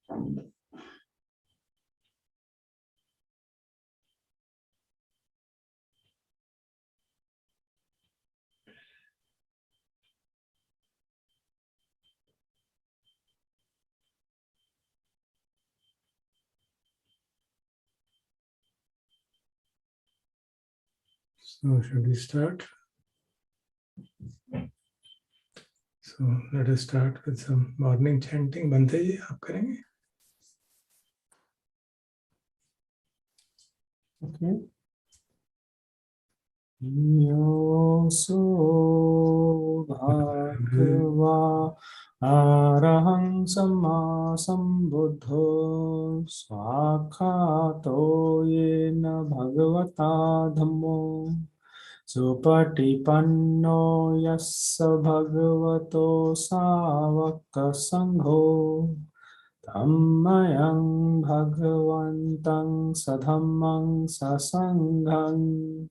So should we start? So let us start with some morning chanting. Bante ji, आप करेंगे? Okay. Yoso bhagava arahang samma sambuddho swakhato yena bhagavata dhammo supatipanno yassa bhagavato savaka sangho Dhammayang bhagavantang sadhammang sasanghang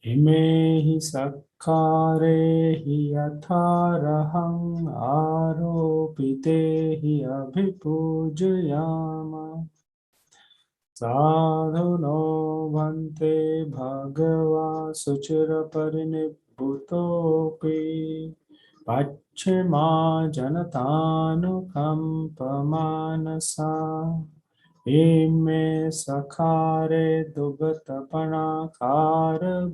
imehi sakkharehi yatharahang aropitehi abhipujayama sadhuno bhante bhagava suchira parinibbutopi Pachima janatanukampa-manasa ime sakhare dugatapana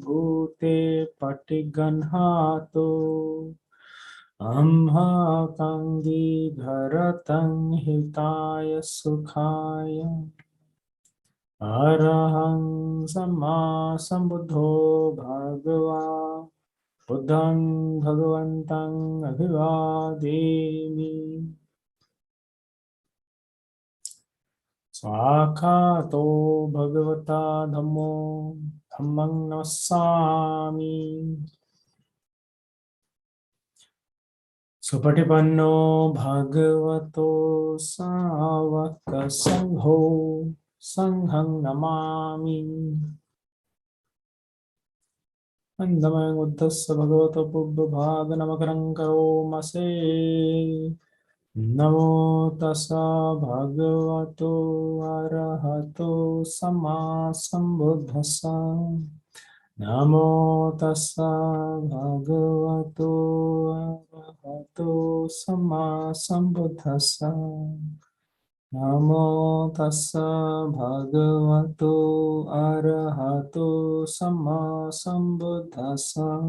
bhute patiganhato amha kangi bharatang hitaya sukhaya arahang samma sambuddho bhagava Buddhang Bhagavantang Abhivademi Swakhato Bhagavata Dhammo Dhammang Namassami Supatipanno Bhagavato Savaka Sangho Sanghang Namami Andamaya Uddhassa Bhagavato Pubbha Namakarang Karomase Namo tassa bhagavato arahato samma sambuddhassa Namo tassa bhagavato arahato samma sambuddhassa Namo tassa bhagavato arahato samma sambuddhassa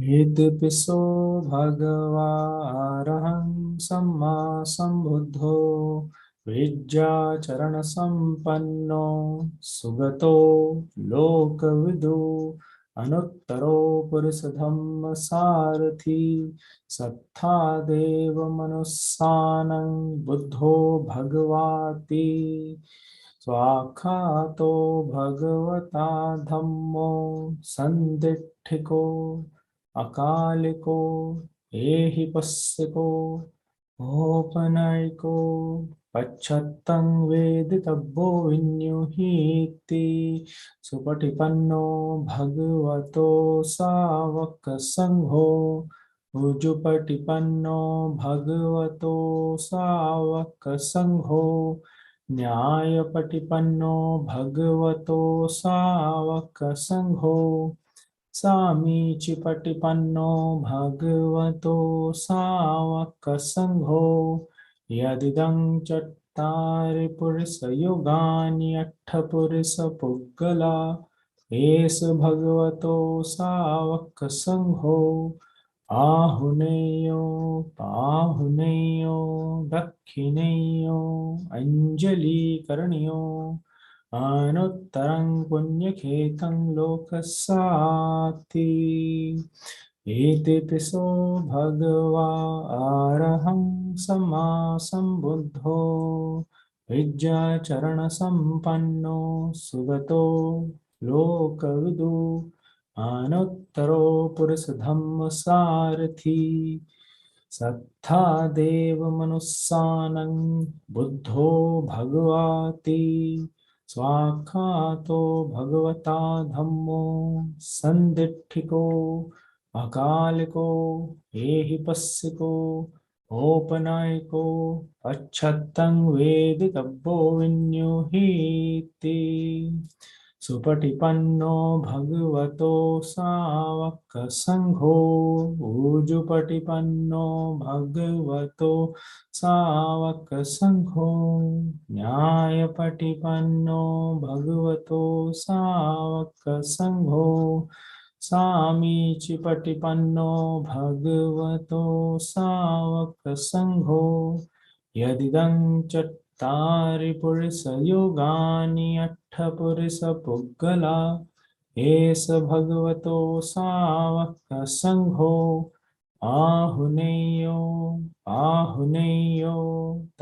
Itipiso bhagava arahang samma sambuddho vijja charana sampanno sugato lokavidu anuttaro purisadhamma sarathi sattha deva manussanang buddho bhagavati swakhato bhagavata dhammo sanditthiko Akaliko, Ehipasiko, Opanaiko, Pachattang Veditabbo Vinyuhiti, Supatipanno Bhagavato Savaka Sangho, Ujupatipanno Bhagavato Savaka Sangho, Nyayapatipanno Bhagavato Savaka Sangho, Samichi patipanno bhagavato savaka sangho yadidang chattari purisa yogani atta purisa puggala esu bhagavato savaka sangho ahuneyo pahuneyo dakhineyo anjali karaniyo Anuttarang punyakhetang lokasati Iti piso bhagava arahang samma sambuddho Vijja charana sampanno sugato lokavidu Anuttaro purisadhamma sarathi Sattha deva manussanang buddho bhagavati Swakhato bhagavata dhammo sanditthiko akaliko ehipassiko औपनायिको अच्छत्तं वेदितव्यो विन्युहीति सुपटिपन्नो भगवतो सावकसङ्घो ऊजुपटिपन्नो भगवतो सावकसङ्घो न्यायपटिपन्नो भगवतो सावकसङ्घो सामीचिपटिपन्नो भगवतो सावकसङ्घो यदिदं चत्तारि पुरुषयोगानि अट्ठपुरुषपुद्गला एष भगवतो सावकसङ्घो आहुनेयो आहुनेयो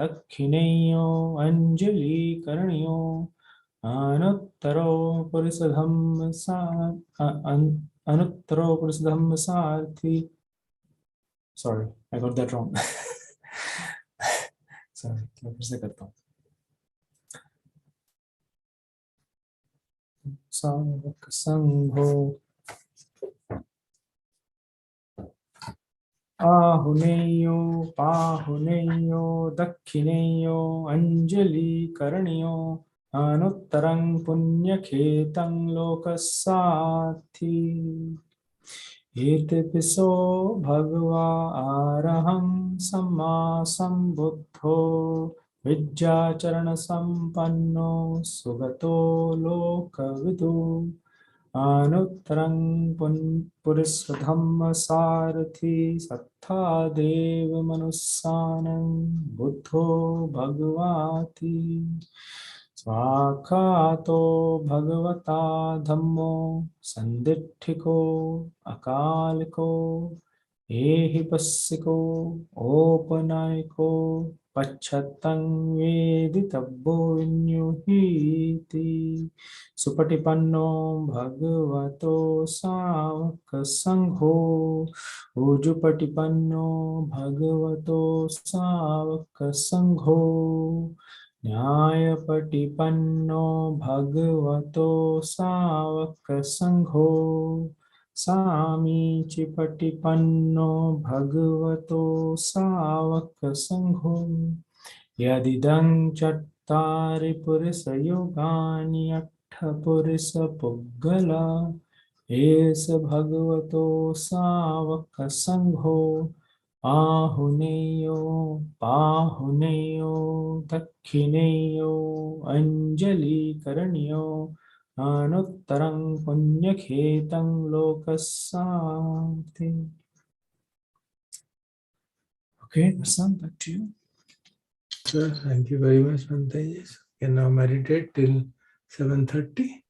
दक्षिणेयो अञ्जलिकरणीयो अनुत्तरो पुरुषधम्म अनुत्तरो पुरुषधम्म सारथि sorry I got that wrong sorry मैं फिर से करता हूँ सावक संघो आहुनेयो पाहुनेयो दक्षिणेयो अञ्जलिकरणीयो अनुत्तरं पुण्यखेतं लोकसाथि एतपिसो भगवा आरहं सम्मा सम्बुद्धो विद्याचरणसम्पन्नो सुगतो लोकविदु अनुत्तरं पुरुषधम्मसारथि सत्था देवमनुस्सानं बुद्धो भगवाति स्वाखातो भगवता धम्मो संदिट्ठिको अकालिको एहिपस्सिको औपनायिको पच्छत्तं वेदितव्यो विन्युहीति सुपटिपन्नो भगवतो सावकसङ्घो ऊजुपटिपन्नो भगवतो सावकसङ्घो न्यायपटिपन्नो भगवतो सावकसङ्घो सामीचिपटिपन्नो भगवतो सावकसङ्घो यदिदं चत्तारि पुरुषयोगानि अट्ठपुरुषपुद्गला एष भगवतो सावकसङ्घो आहुनेयो पाहुनेयो दक्षिणेयो अञ्जलिकरणीयो अनुत्तरं पुण्यखेतं लोकसान्ति Okay, Prasanth, back to you. Sure, thank you very much, Bantaji. So, you can now meditate till 7:30.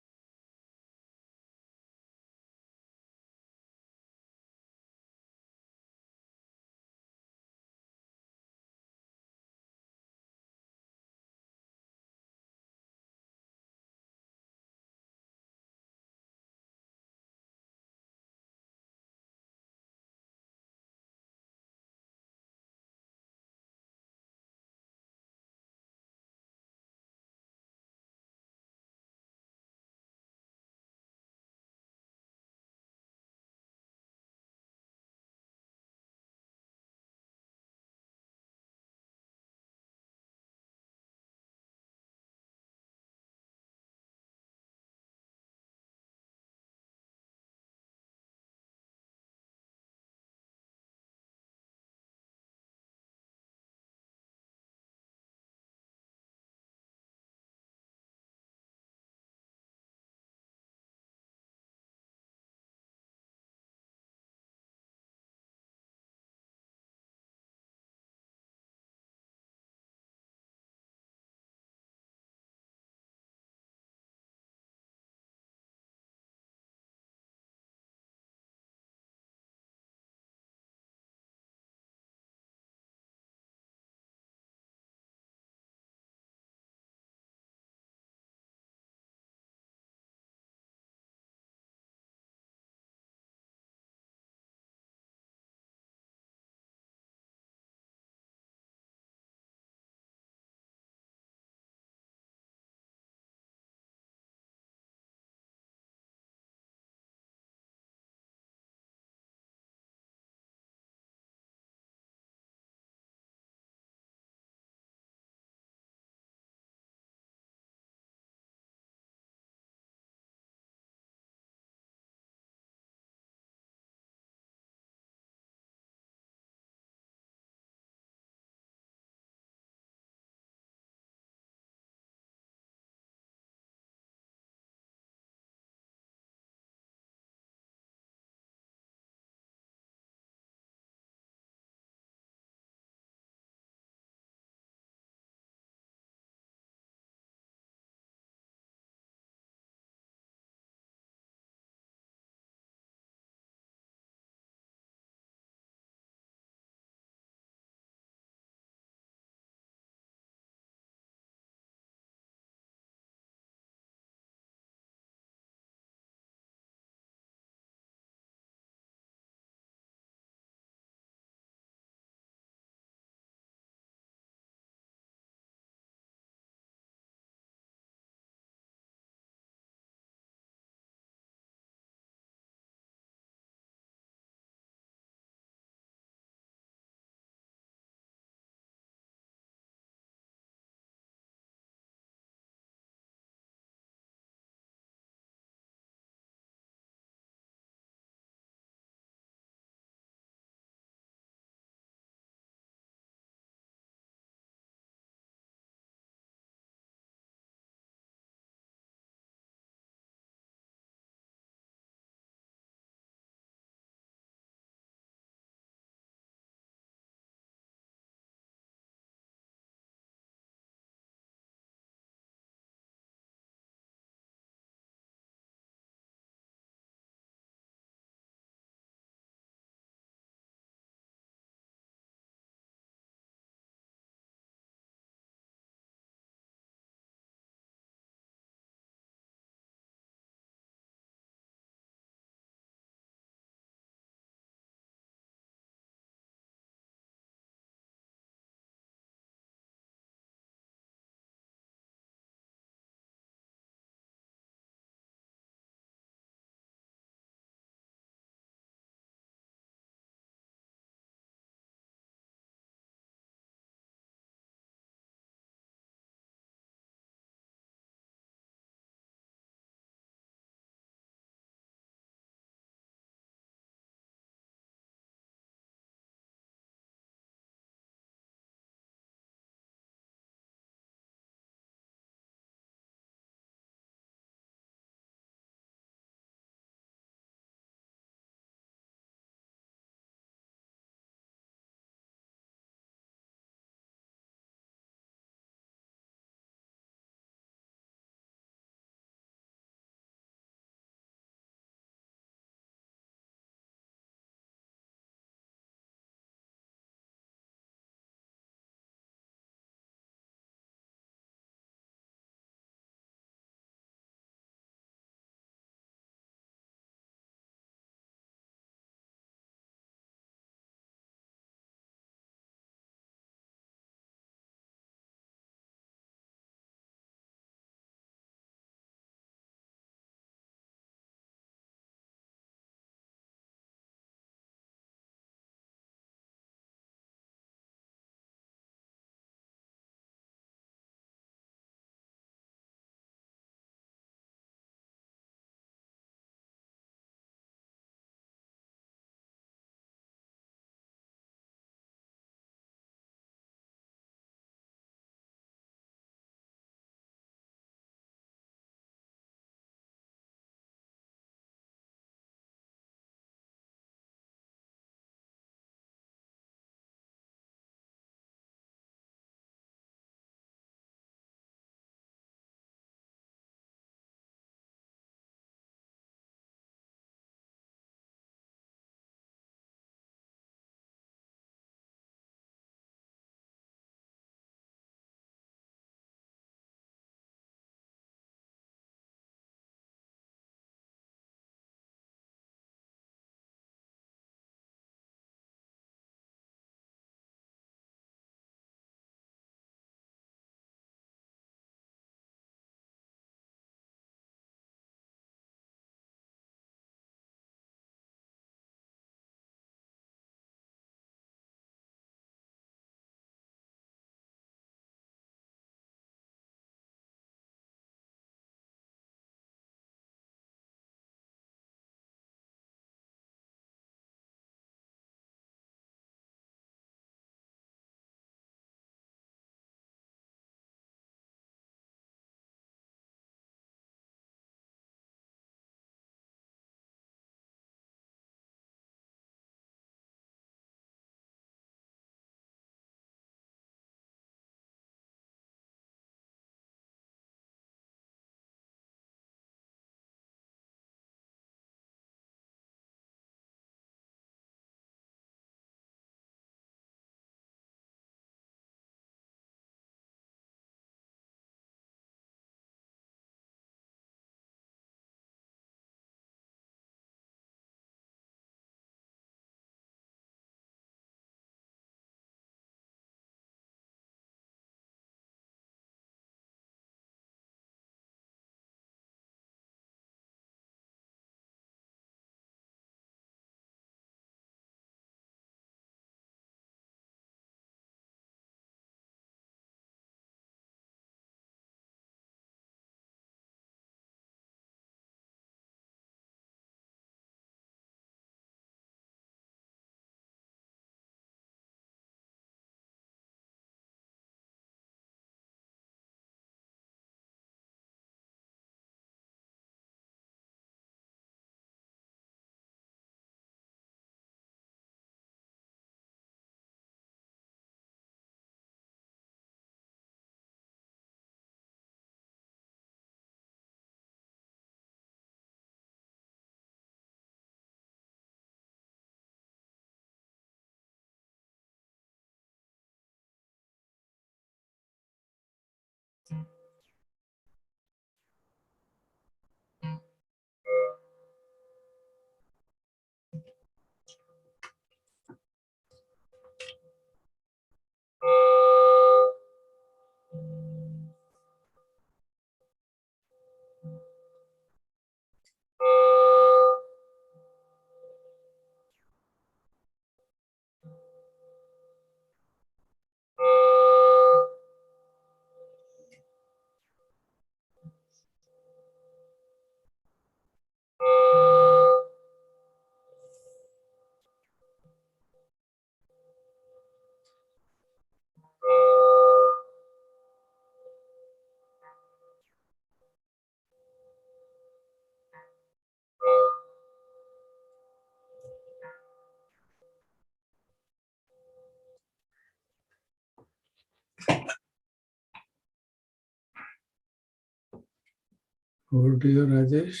Over to you, Rajesh.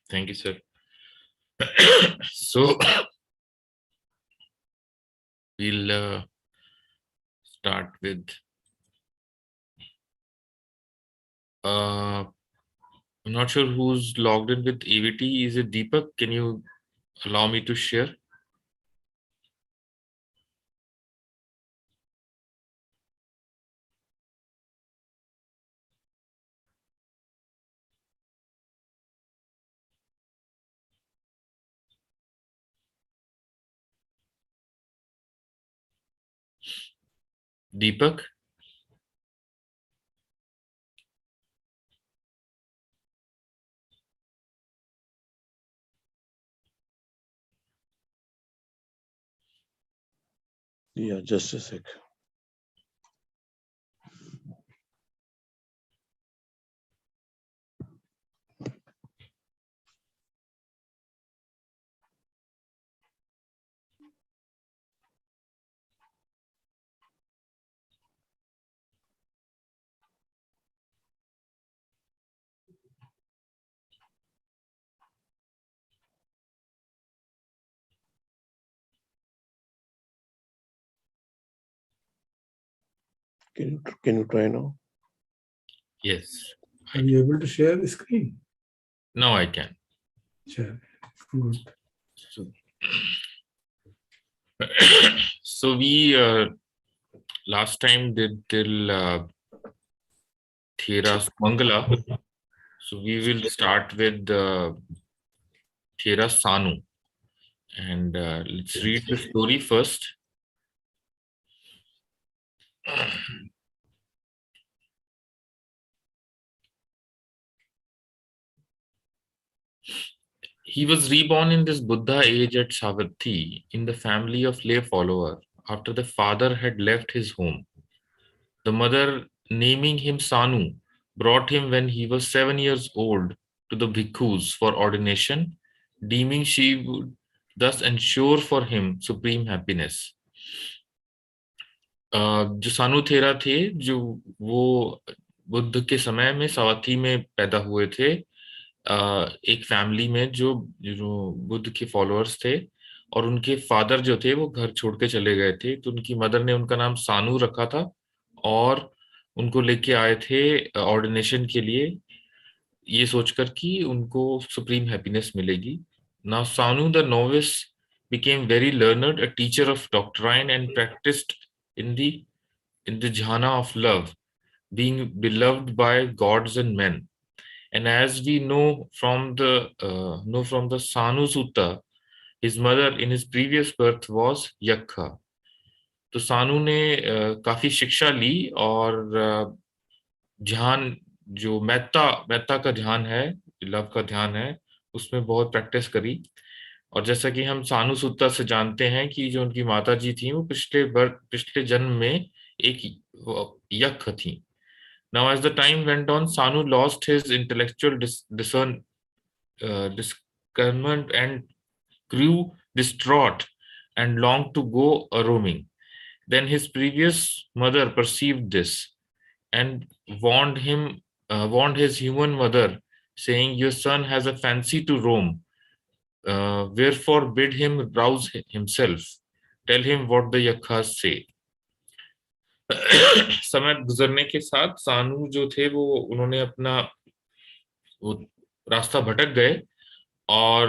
Thank you, sir. So we'll start with I'm not sure who's logged in with AVT. Is it Deepak? Can you allow me to share? Deepak? Yeah, just a sec. Can you try now? Yes. Are you able to share the screen? Now I can. Share. Good. So we last time did till Thera's Mangala. So we will start with Thera Sanu. And let's read the story first. He was reborn in this Buddha age at Savatthi in the family of lay follower after the father had left his home. The mother, naming him Sanu, brought him when he was 7 years old to the bhikkhus for ordination, deeming she would thus ensure for him supreme happiness. जो सानु थेरा थे जो वो बुद्ध के समय में सावथी में पैदा हुए थे, एक फैमिली में जो बुद्ध के फॉलोअर्स थे और उनके फादर जो थे वो घर छोड़ के चले गए थे, तो उनकी मदर ने उनका नाम सानू रखा था और उनको लेके आए थे ऑर्डिनेशन के लिए, ये सोचकर कि उनको सुप्रीम हैप्पीनेस मिलेगी. Now Sanu the novice became very learned, a teacher of doctrine, and practiced in the jhana of love, being beloved by gods and men. And as we know from the Sanu Sutta, his mother in his previous birth was Yakha. तो सानू ने काफी शिक्षा ली और ध्यान जो मैत्ता का ध्यान है, लव का ध्यान है, उसमें बहुत प्रैक्टिस करी. और जैसा कि हम सानु सुत्ता से जानते हैं कि जो उनकी माता जी थी वो पिछले जन्म में एक यक्ष थी. Now as the time went on, Sanu lost his intellectual discernment and grew distraught and longed to go a roaming. Then his previous mother perceived this and warned his human mother, saying, "Your son has a fancy to roam. Wherefore bid him rouse himself. Tell him what the yakhas say." समय गुजरने के साथ सानू जो थे वो उन्होंने अपना वो रास्ता भटक गए और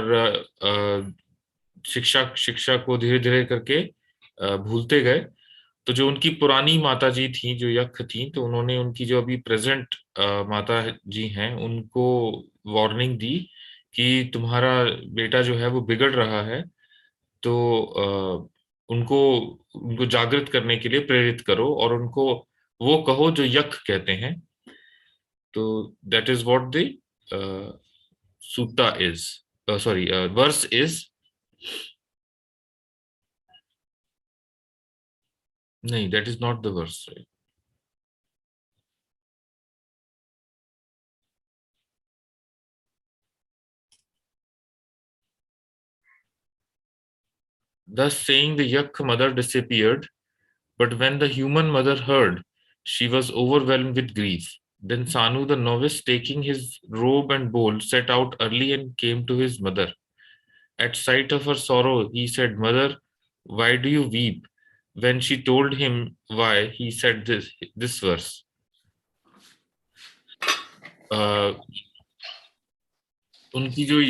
शिक्षा को धीरे धीरे करके भूलते गए. तो जो उनकी पुरानी माता जी थी जो यक्ष थी, तो उन्होंने उनकी जो अभी प्रेजेंट माता जी हैं उनको वार्निंग दी कि तुम्हारा बेटा जो है वो बिगड़ रहा है, तो उनको जागृत करने के लिए प्रेरित करो और उनको वो कहो जो यक्ष कहते हैं. तो that is what the sutta is, sorry verse is. नहीं, that is not the verse, right? Thus saying, the Yakh mother disappeared, but when the human mother heard, she was overwhelmed with grief. Then Sanu the novice, taking his robe and bowl, set out early and came to his mother. At sight of her sorrow, he said, "Mother, why do you weep?" When she told him why, he said this verse. उनकी जो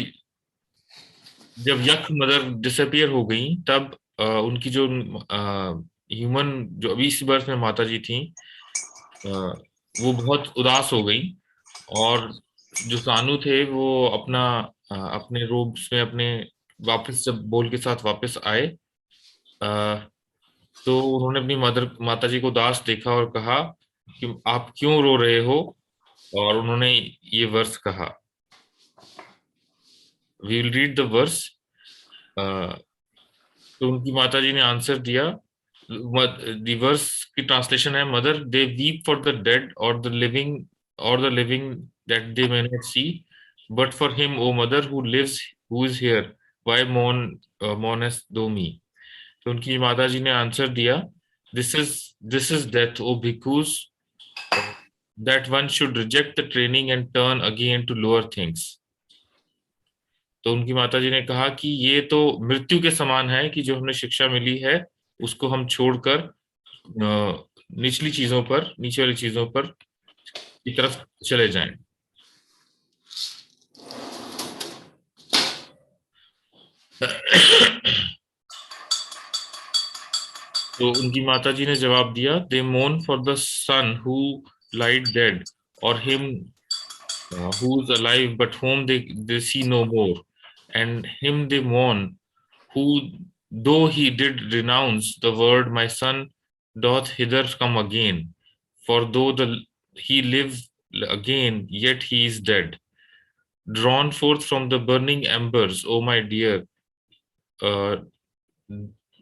जब यक mother disappear हो गई, तब उनकी जो human जो अभी इस बर्थ में माता जी थी, वो बहुत उदास हो गई। और जो सानू थे वो अपने रोब्स में अपने वापस जब बोल के साथ वापस आए, तो उन्होंने अपनी माता जी को उदास देखा और कहा कि आप क्यों रो रहे हो, और उन्होंने ये वर्स कहा। We will read the verse. तो उनकी माता जी ने आंसर दिया। द वर्स की ट्रांसलेशन है, mother they weep for the dead और the living that they may not see, but for him O mother who lives, who is here, why mournest thou me. तो उनकी माता जी ने answer दिया, this is death O bhikkhus, that one should reject the training and turn again to lower things. तो उनकी माता जी ने कहा कि ये तो मृत्यु के समान है कि जो हमने शिक्षा मिली है उसको हम छोड़कर नीचे वाली चीजों पर की तरफ चले जाएं। तो उनकी माता जी ने जवाब दिया, they mourn for the son who lied dead, और him who is alive but whom they see no more, and him they mourn who, though he did renounce the word, my son doth hither come again, for though he live again, yet he is dead. Drawn forth from the burning embers, O my dear,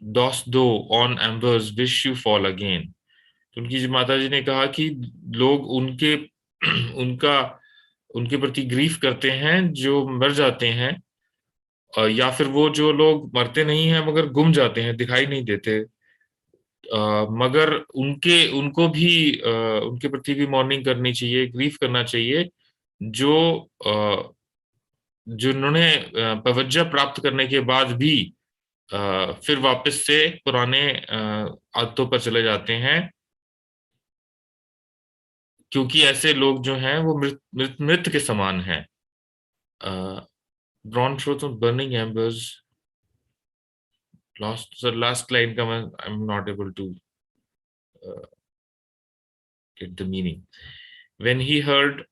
dost thou on embers wish you fall again. उनकी माता जी ने कहा कि लोग उनके प्रति grief करते हैं जो मर जाते हैं, या फिर वो जो लोग मरते नहीं हैं मगर गुम जाते हैं, दिखाई नहीं देते, मगर उनको भी उनके प्रति भी मॉर्निंग करनी चाहिए, ग्रीफ करना चाहिए, जो जिन्होंने पवज्जा प्राप्त करने के बाद भी फिर वापस से पुराने आदतों पर चले जाते हैं, क्योंकि ऐसे लोग जो हैं वो मृत के समान हैं। Drawn forth of burning embers, last line का I'm not able to get the meaning. When he heard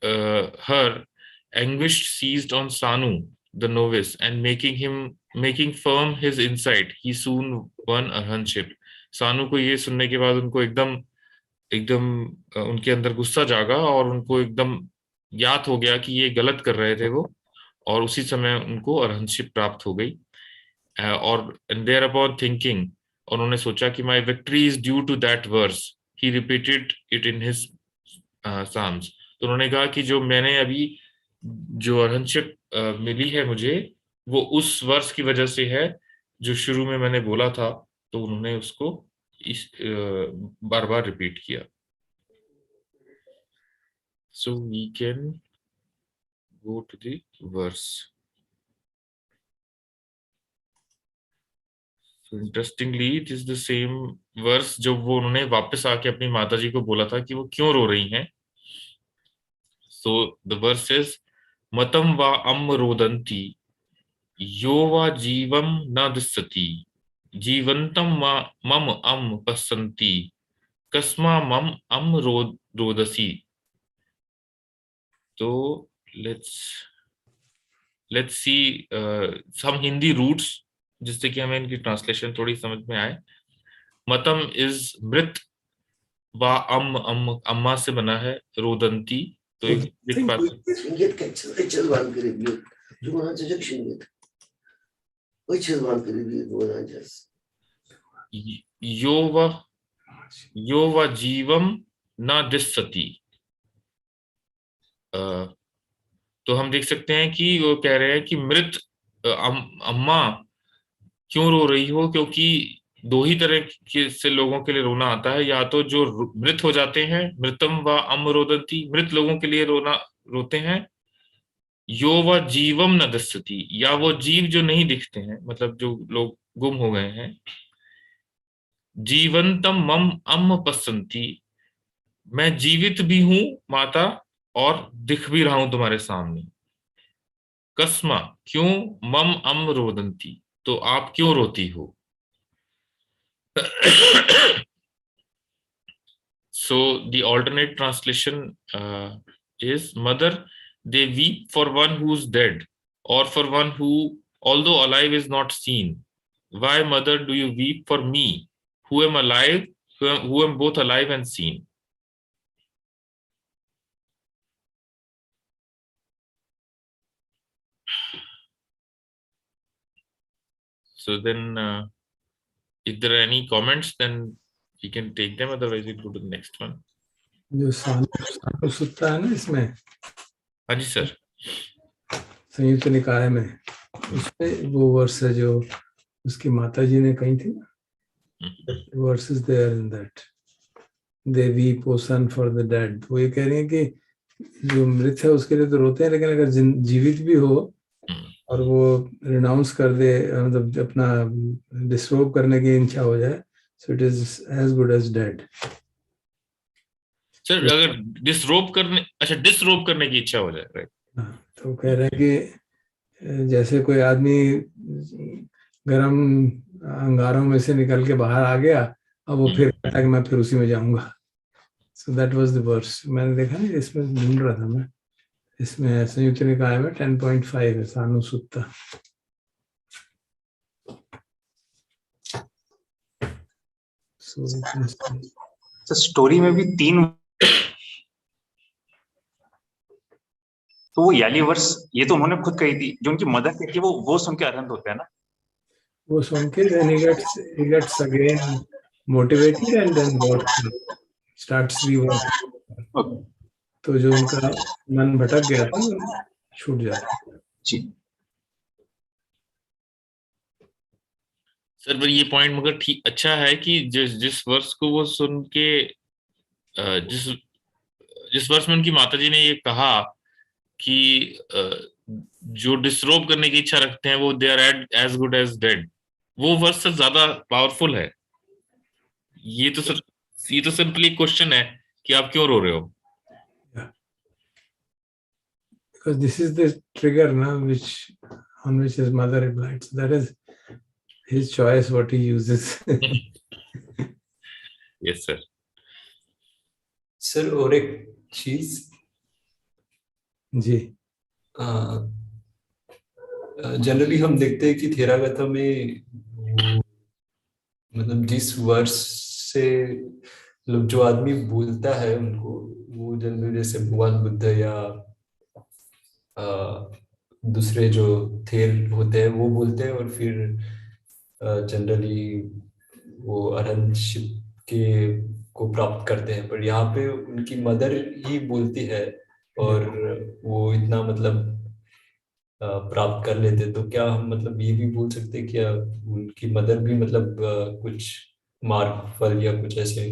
her, anguish seized on Sanu the novice, and making firm his insight, he soon won arhanship. सानू को ये सुनने के बाद उनको एकदम उनके अंदर गुस्सा जागा और उनको एकदम याद हो गया कि ये गलत कर रहे थे वो, और उसी समय उनको अरहंतशिप प्राप्त हो गई। और देयर अपॉन थिंकिंग, उन्होंने सोचा कि my victory is due to that verse, he repeated it in his psalms. तो उन्होंने कहा कि जो मैंने अभी जो अरहंतशिप मिली है मुझे, वो उस वर्ष की वजह से है जो शुरू में मैंने बोला था। तो उन्होंने उसको बार बार रिपीट किया। So we can go to the verse. So interestingly, it is the same verse जो वो उन्होंने वापस आके अपनी माता जी को बोला था कि वो क्यों रो रही हैं। So the verse says, मतं वा अम्म रोदन्ति, यो वा जीवम न दिस्सति, जीवन्तं मम अम्म पश्यन्ति, कस्मा मम अम्म रोदसी। तो let's see some Hindi roots जिससे कि हमें इनकी ट्रांसलेशन थोड़ी समझ में आए। मतम इज मृत, वा अम्मा से बना है, रोदंती तो एक यो व जीवम न दिस्सति। तो हम देख सकते हैं कि वो कह रहे हैं कि मृत अम्मा क्यों रो रही हो, क्योंकि दो ही तरह के से लोगों के लिए रोना आता है, या तो जो मृत हो जाते हैं, मृतम व अमरोदंती, मृत लोगों के लिए रोते हैं, यो व जीवम न दस्यति, या वो जीव जो नहीं दिखते हैं, मतलब जो लोग गुम हो गए हैं, जीवंतम मम अम पसंती, मैं जीवित भी हूं माता और दिख भी रहा हूं तुम्हारे सामने। कस्मा, क्यों, मम अम रोदंती, तो आप क्यों रोती हो। So the alternate translation is, Mother, they weep for one who's dead, or for one who, although alive, is not seen. Why, Mother, do you weep for me, who am alive, who am both alive and seen? So then, if there are any comments, then you can take them. Otherwise, we'll go to the next one. जो सानु सूत्र है ना इसमें, हाँ जी sir. संयुक्त निकाय में, उसमें वो वर्स है जो उसकी माता जी ने कही थी ना, verse is there in that, they weep o son for the dead. वो ये कह रही है कि जो मृत है उसके लिए तो रोते हैं, लेकिन अगर जीवित भी हो और वो रिनाउंस कर दे, मतलब अपना डिसरोब करने की इच्छा हो जाए, so it is as good as dead. Sir अगर डिसरोब करने की इच्छा हो जाए, राइट? तो कह रहे हैं कि जैसे कोई आदमी गर्म अंगारों में से निकल के बाहर आ गया, अब वो फिर कहता कि मैं फिर उसी में जाऊंगा। So that was the verse. मैंने देखा नहीं, इसमें ढूंढ रहा था मैं, इसमें संयुक्त निकाय में 10.5 है सानु सुत्ता। तो स्टोरी में भी 3, तो वो याली वर्स ये तो उन्होंने खुद कही थी, जो उनकी मदर कहती है वो सुन के अरहंत होते हैं ना, वो सुन के then he gets again motivated and then starts reworking। तो जो उनका मन भटक गया था छूट जाता है। जी सर पर ये पॉइंट मगर ठीक अच्छा है कि जिस वर्ष को वो सुन के, जिस वर्ष में उनकी माताजी ने ये कहा कि जो डिसरोब करने की इच्छा रखते हैं वो they are as good as dead, वो वर्ष से ज्यादा पावरफुल है। ये तो सिंपली क्वेश्चन है कि आप क्यों रो रहे हो। Because this is the trigger now on which his mother replied. So that is his choice what he uses। Yes sir. Sir और एक चीज जी, जनरली हम देखते हैं कि थेरागाथा में मतलब जिस वर्ष से मतलब जो आदमी बोलता है उनको, वो जनरली जैसे भगवान बुद्ध या दूसरे जो थेर होते हैं वो बोलते हैं, और फिर जनरली वो अरहंतशिप के को प्राप्त करते हैं। पर यहाँ पे उनकी मदर ही बोलती है और वो इतना मतलब प्राप्त कर लेते, तो क्या हम मतलब ये भी बोल सकते हैं क्या उनकी मदर भी मतलब कुछ मार्ग फल या कुछ ऐसे?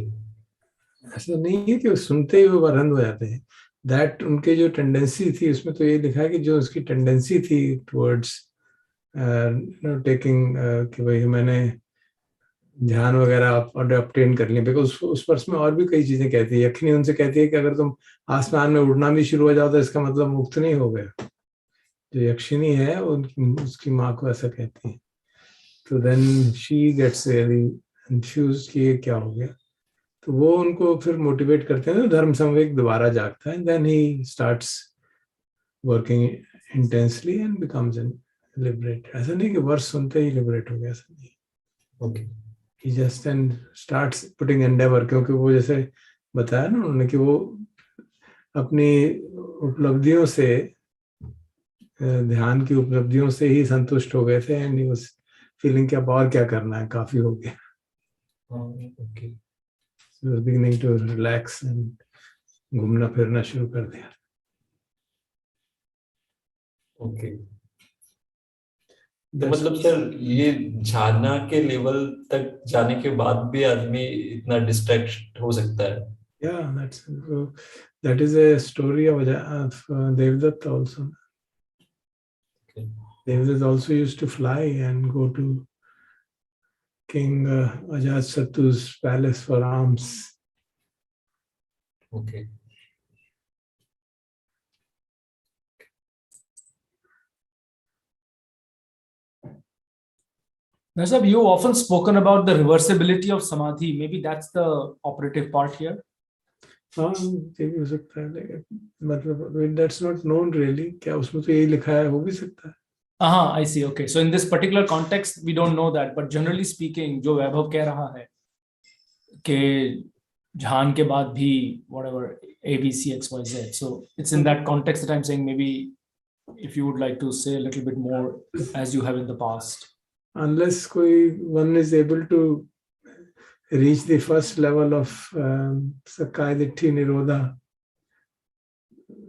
ऐसा नहीं है कि वो सुनते ही वो वरहंत हो जाते हैं। दैट उनके जो टेंडेंसी थी, उसमें तो ये लिखा है कि जो उसकी टेंडेंसी थी टुवर्ड्स टेकिंग, कि भाई मैंने ध्यान वगैरह ऑब्टेन कर लिया। बिकॉज उस वर्ष में और भी कई चीजें कहती है। यक्षिणी उनसे कहती है कि अगर तुम आसमान में उड़ना भी शुरू हो जाओ तो इसका मतलब मुक्त नहीं हो गया। जो यक्षिणी है उसकी माँ को ऐसा कहती है। तो then she gets really confused कि ये क्या हो गया। तो वो उनको फिर मोटिवेट करते हैं, तो धर्म संवेग दोबारा जागता है। Then he starts working intensely and becomes liberate. ऐसा नहीं कि वर्ष सुनते ही लिबरेट हो गया, ऐसा नहीं। Okay, he just then starts putting endeavor, क्योंकि वो जैसे बताया ना उन्होंने कि वो अपनी उपलब्धियों से, ध्यान की उपलब्धियों से ही संतुष्ट हो गए थे। एंड ही वाज फीलिंग कि अब और क्या करना है, काफी हो गया। Okay, so he was beginning to relax and घूमना फिरना शुरू कर दिया। ओके। तो मतलब सर ये झारना के लेवल तक जाने के बाद भी आदमी इतना डिस्ट्रैक्ट हो सकता है? Yeah, that is a story of Devadatta also. Okay. Devadatta also used to fly and go to King Ajatasattu's palace for alms. Okay. Nasab, you often spoken about the reversibility of samadhi. Maybe that's the operative part here. हो सकता है, लेकिन मतलब that's not known really. क्या उसमें तो यही लिखा है, हो भी सकता है. I see. Okay, so in this particular context, we don't know that, but generally speaking, जो वैभव कह रहा है कि ध्यान के बाद भी whatever A, B, C, X, Y, Z. So it's in that context that I'm saying maybe if you would like to say a little bit more as you have in the past. Unless one is able to reach the first level of Sakkaya Ditthi Nirodha,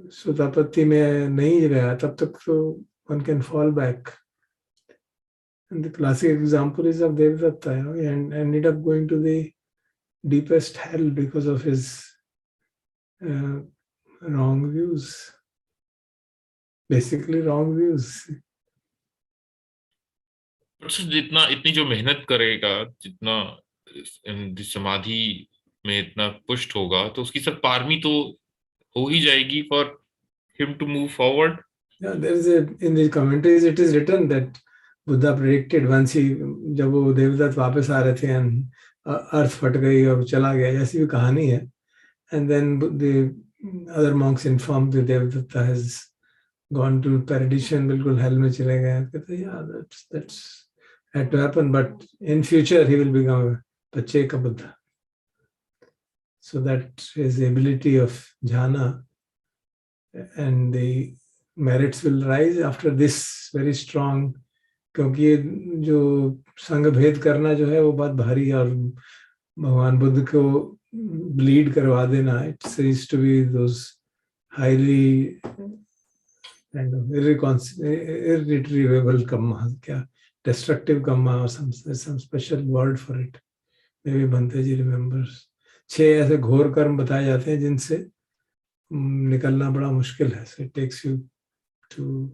Sutapatti में नहीं गया, तब तक तो one can fall back. And the classic example is of Devadatta. He ended up going to the deepest hell because of his wrong views. Basically wrong views. जितना इतनी जो मेहनत करेगा, जितना समाधि में इतना पुष्ट होगा, तो उसकी सब पारमी तो हो ही जाएगी for him to move forward. Yeah, in the commentaries it is written that Buddha predicted once जब वो देवदत्त वापस आ रहे थे and अर्थ फट गई और चला गया, जैसी भी कहानी है. And then the other monks informed the Devadatta has gone to perdition, बिल्कुल hell में चले गए. कहते yeah, that's had to happen, but in future he will become a Pacheka Buddha. So that his ability of jhana and the merits will rise after this very strong. क्योंकि ये जो संग भेद करना जो है वो बहुत भारी, और भगवान बुद्ध को ब्लीड करवा देना, it seems to be those highly kind of irretrievable karma, क्या destructive karma or some special word for it. Maybe Bhante ji remembers. 6 ऐसे घोर कर्म बताए जाते हैं जिनसे निकलना बड़ा मुश्किल है. So it takes you to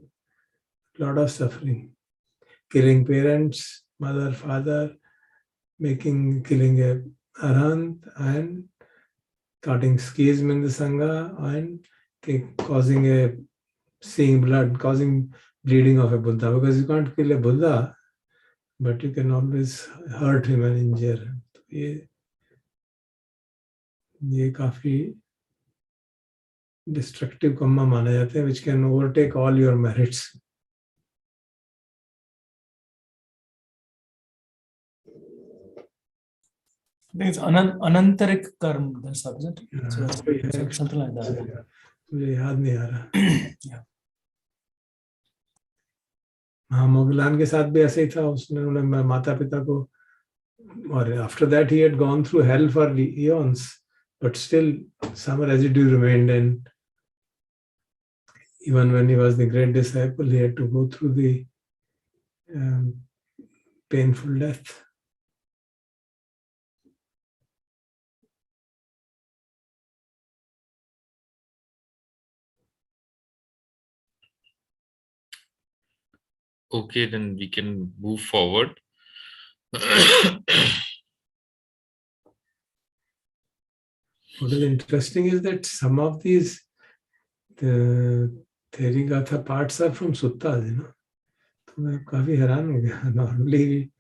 lot of suffering. Killing parents, mother, father, killing a arahant, and cutting schism in the sangha, and causing seeing blood, causing bleeding of a Buddha. Because you can't kill a Buddha, but you can always hurt him and injure him. ये काफी destructive karma माना जाते हैं, which can overtake all your merits. I think it's anantarik karma, isn't it? So, something like that. मुझे याद नहीं आ रहा. Yeah. हाँ, मोगलान के साथ भी ऐसे ही था. उसने माता पिता को, और after that he had gone through hell for eons, but still some residue remained, and even when he was the great disciple, he had to go through the painful death. Okay, then we can move forward. What is interesting is that some of these the Theragāthā parts are from suttas, तो मैं काफी हैरान हो गया. Normally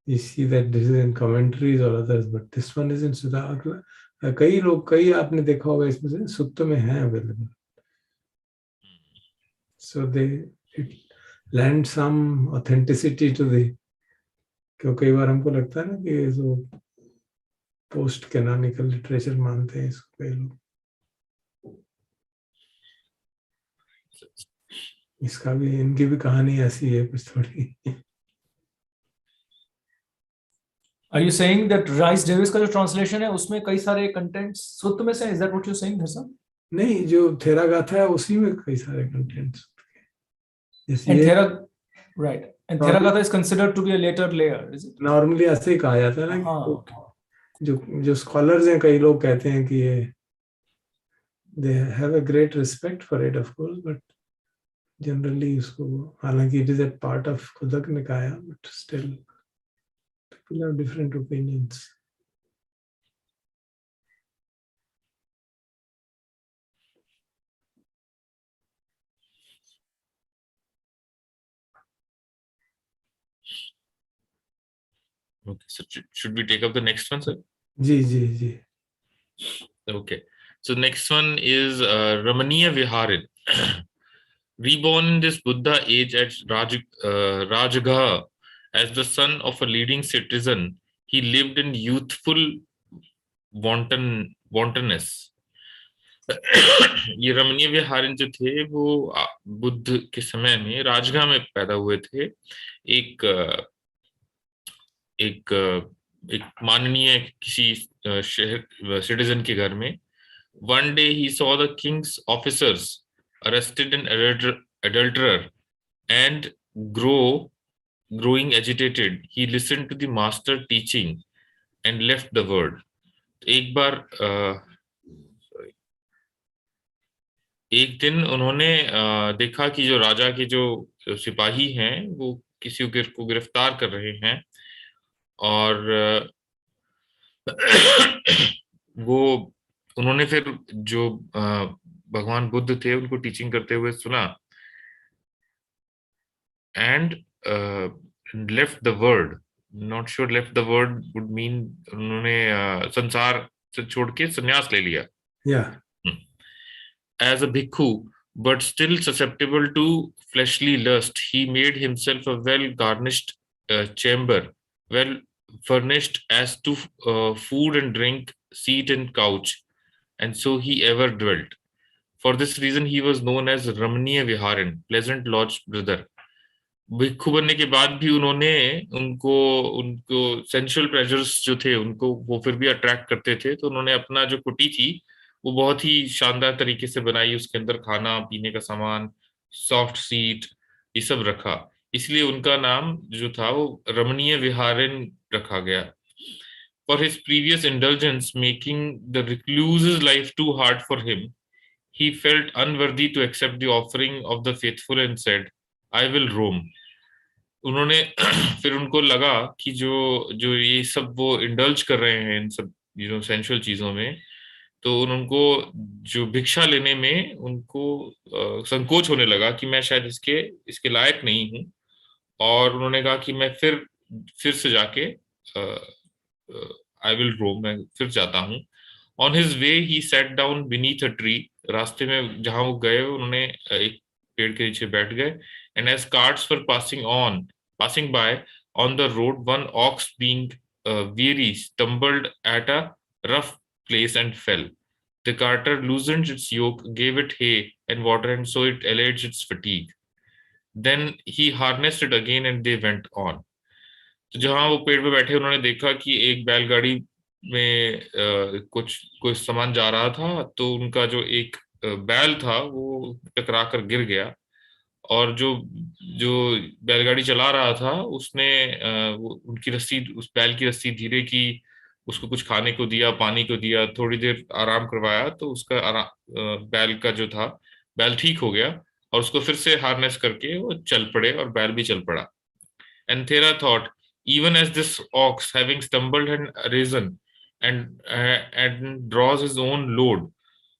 we see that this is in commentaries or others, but this one is in sutta. कई आपने देखा होगा इसमें से सुत्त में है available. So it lends some authenticity to the. क्योंकि कई बार हमको लगता है ना कि जो पोस्ट कैनोनिकल लिटरेचर मानते हैं इसको कई लोग. इसका भी, इनकी भी कहानी ऐसी है कुछ थोड़ी. Are you saying that Rice Davis का जो translation है उसमें कई सारे contents सुत्त में से? Is that what you're saying, Dharma? नहीं, जो थेरागाथा है उसी में कई सारे contents. And right. And Theragāthā is considered to be a later layer, is it? Normally ऐसे ही कहा जाता है ना हाँ, कि okay. जो स्कॉलर्स हैं, कई लोग कहते हैं कि ये they have a great respect for it, of course, but generally इसको, हालांकि it is a part of खुदक निकाया, but still people have different opinions. Okay, so should we take up the next one, sir? Ji ji ji. Okay, so next one is Ramaniya Viharin. Reborn in this Buddha age at Rajagaha as the son of a leading citizen, he lived in youthful wantonness. ये रमणीय विहारिन जो थे वो बुद्ध के समय में राजगाह में पैदा हुए थे, एक माननीय किसी शहर सिटीजन के घर में. One day he saw the king's officers arrested an adulterer and growing agitated. He listened to the master teaching and left the world. एक दिन उन्होंने देखा कि जो राजा के जो सिपाही हैं वो किसी को गिरफ्तार कर रहे हैं, और वो उन्होंने फिर जो भगवान बुद्ध थे उनको टीचिंग करते हुए सुना, and left the world. Not sure left the world would mean उन्होंने संसार से छोड़ के संन्यास ले लिया. As a bhikkhu, but still susceptible to fleshly lust, he made himself a well-garnished chamber, well furnished as to food and drink, seat and couch, and so he ever dwelt. For this reason, he was known as Ramaniya Viharin, pleasant lodge brother. भिक्षु बनने के बाद भी उनको sensual pleasures जो थे उनको वो फिर भी अट्रैक्ट करते थे, तो उन्होंने अपना जो कुटी थी वो बहुत ही शानदार तरीके से बनाई, उसके अंदर खाना पीने का सामान, सॉफ्ट सीट, ये सब रखा, इसलिए उनका नाम जो था वो रमणीय विहारिन रखा गया. For his previous indulgence, making the recluse's life too hard for him, he felt unworthy to accept the offering of the faithful and said, I will roam. उन्होंने फिर उनको लगा कि जो ये सब वो इंडल्ज कर रहे हैं इन सब सेंशुअल चीजों में, तो उनको जो भिक्षा लेने में उनको संकोच होने लगा कि मैं शायद इसके लायक नहीं हूं, और उन्होंने कहा कि मैं फिर से जाके आई विल रोम, मैं फिर जाता हूं. On his way he sat down beneath a tree. रास्ते में जहां वो गए उन्होंने एक पेड़ के नीचे बैठ गए. And as carts were passing by on the road, one ox being weary stumbled at a rough place and fell. The carter loosened its yoke, gave it hay and water, and so it allayed its fatigue. Then he harnessed it again and they went on. तो जहां वो पेड़ पे बैठे उन्होंने देखा कि एक बैलगाड़ी में कोई सामान जा रहा था, तो उनका जो एक बैल था वो टकरा कर गिर गया, और जो बैलगाड़ी चला रहा था उसने उनकी रस्सी, उस बैल की रस्सी धीरे की, उसको कुछ खाने को दिया, पानी को दिया, थोड़ी देर आराम करवाया, तो उसका बैल का जो था बैल ठीक हो गया, और उसको फिर से हार्नेस करके वो चल पड़े और बैल भी चल पड़ा. And Thera thought, even as this ox, having stumbled and risen, and draws his own load,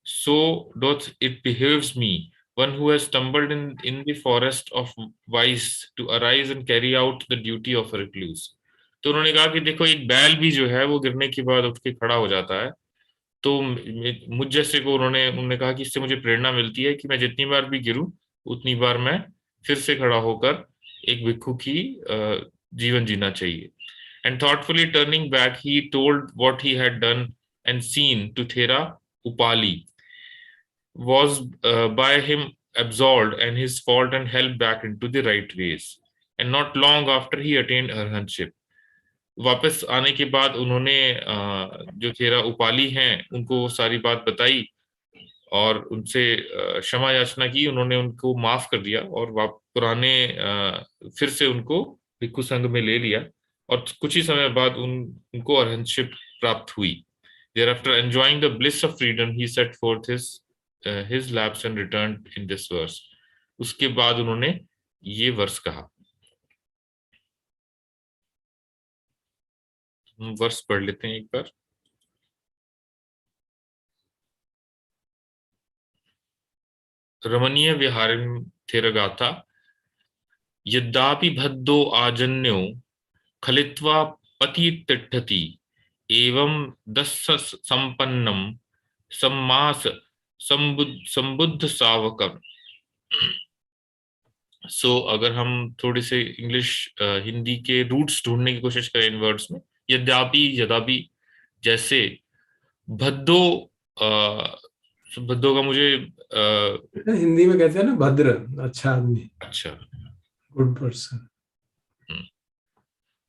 so doth it behaves me, one who has stumbled in the forest of vice, to arise and carry out the duty of a recluse. तो उन्होंने कहा कि देखो एक बैल भी जो है वो गिरने के बाद उठ के खड़ा हो जाता है, तो मुझ जैसे को उन्होंने कहा कि इससे मुझे प्रेरणा मिलती है कि मैं जितनी बार भी गिरूं उतनी बार मैं फिर से खड़ा होकर एक भिक्षु की जीवन जीना चाहिए. And thoughtfully turning back, he told what he had done and seen to Thera Upali, was by him absolved and his fault and helped back into the right ways. And not long after he attained arhatship. वापस आने के बाद उन्होंने जो थेरा उपाली हैं उनको वो सारी बात बताई, और उनसे क्षमा याचना की। उन्होंने उनको माफ कर दिया और पुराने फिर से उनको भिक्षु संघ में ले लिया, और कुछ ही समय बाद उनको अरहंतशिप प्राप्त हुई। Thereafter, enjoying the bliss of freedom, he set forth his lapse and returned in this verse. उसके बाद उन्होंने ये वर्ष कहा। हम वर्ष पढ़ लेते हैं एक बार। रमणीय विहारिं थेरगाथा यद्यापि भद्दो आजन्यो खलित्वा पतितिष्ठति एवं दस्स संपन्नम सम्मास संबुद्ध सावकम। सो अगर हम थोड़ी से इंग्लिश हिंदी के रूट्स ढूंढने की कोशिश करें इन वर्ड्स में, यद्यापि, यद्यापि, जैसे, भद्दो, भद्दो का मुझे हिंदी में कहते हैं ना भद्र, अच्छा आदमी, अच्छा, गुड पर्सन।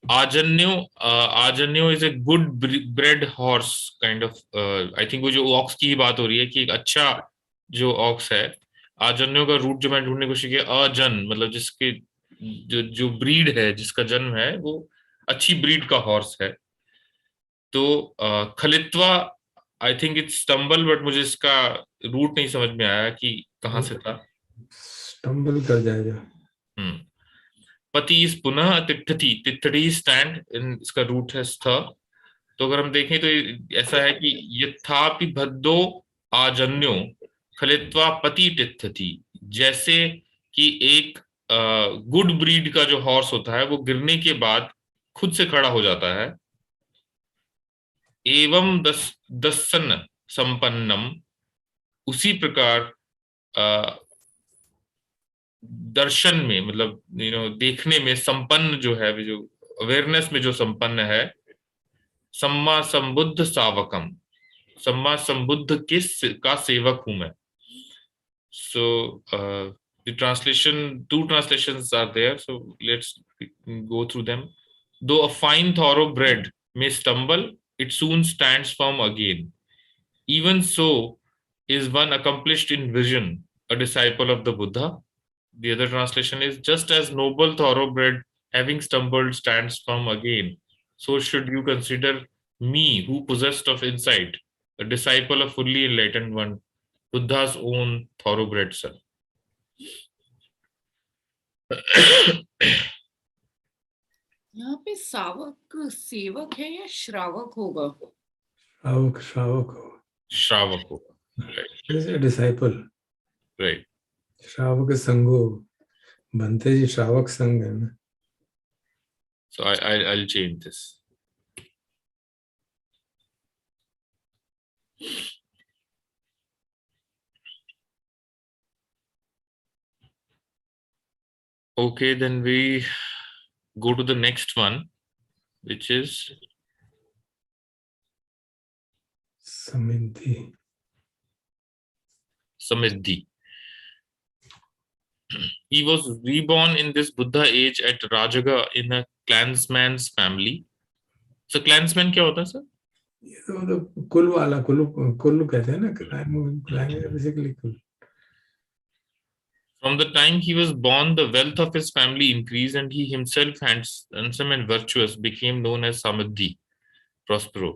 आजन्यो, आजन्यो is a good bred horse kind of, I think वो जो ऑक्स की बात हो रही है कि एक अच्छा जो ऑक्स है। आजन्यो का रूट जो मैं ढूंढने की कोशिश किया, अजन मतलब जिसके जो ब्रीड है, जिसका जन्म है, वो अच्छी ब्रीड का हॉर्स है। तो खलित्वा, I think it's stumble, but मुझे इसका रूट नहीं समझ में आया कि कहाँ से था। स्टम्बल कर जाएगा। पति इस पुनः तिष्ठति, तिष्ठति स्टैंड, इसका रूट है स्थ। तो अगर हम देखें तो ऐसा है कि यथापि भद्दो आजन्यो खलित्वा पति तिष्ठति, जैसे कि एक गुड ब्रीड का जो हॉर्स होता है वो गिरने के बाद खुद से खड़ा हो जाता है। एवं दस्सन संपन्नम, उसी प्रकार दर्शन में, मतलब देखने में संपन्न जो है, जो अवेयरनेस में जो संपन्न है, सम्मा संबुद्ध सावकम, सम्मा संबुद्ध का सेवक हूं मैं। सो the translation, two translations are there, so let's go through them. Though a fine thoroughbred may stumble, it soon stands firm again. Even so is one accomplished in vision a disciple of the Buddha. The other translation is, just as noble thoroughbred having stumbled stands firm again, so should you consider me who possessed of insight, a disciple of fully enlightened one, Buddha's own thoroughbred son. यहाँ पे सावक सेवक है या श्रावक होगा? श्रावक, श्रावक हो, श्रावक होगा, डिसाइपल, राइट। श्रावक संगो, बनते जी श्रावक संग है ना। So I'll change this. Okay, then we go to the next one, which is Samidhi. Samidhi. He was reborn in this Buddha age at Rajaga in a clansman's family. So clansman क्या होता है sir? ये तो मतलब कुल वाला, कुल्लू कहते हैं ना, बेसिकली कुल। From the time he was born, the wealth of his family increased, and he himself, handsome and virtuous, became known as Samadhi, Prospero.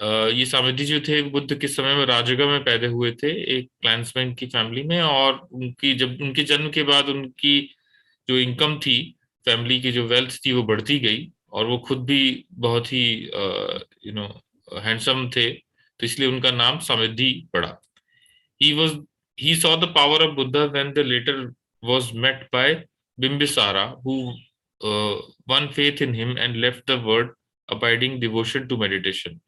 ये सामर्थी जो थे बुद्ध के समय में राजगा में पैदा हुए थे, एक क्लैंसमैन की फैमिली में, और उनके जन्म के बाद उनकी जो इनकम थी, फैमिली की जो वेल्थ थी, वो बढ़ती गई, और वो खुद भी बहुत ही हैंडसम थे, तो इसलिए उनका नाम समृद्धि पड़ा। He saw the power of Buddha when the later was met by Bimbisara, who won faith in him and left the word abiding devotion to meditation.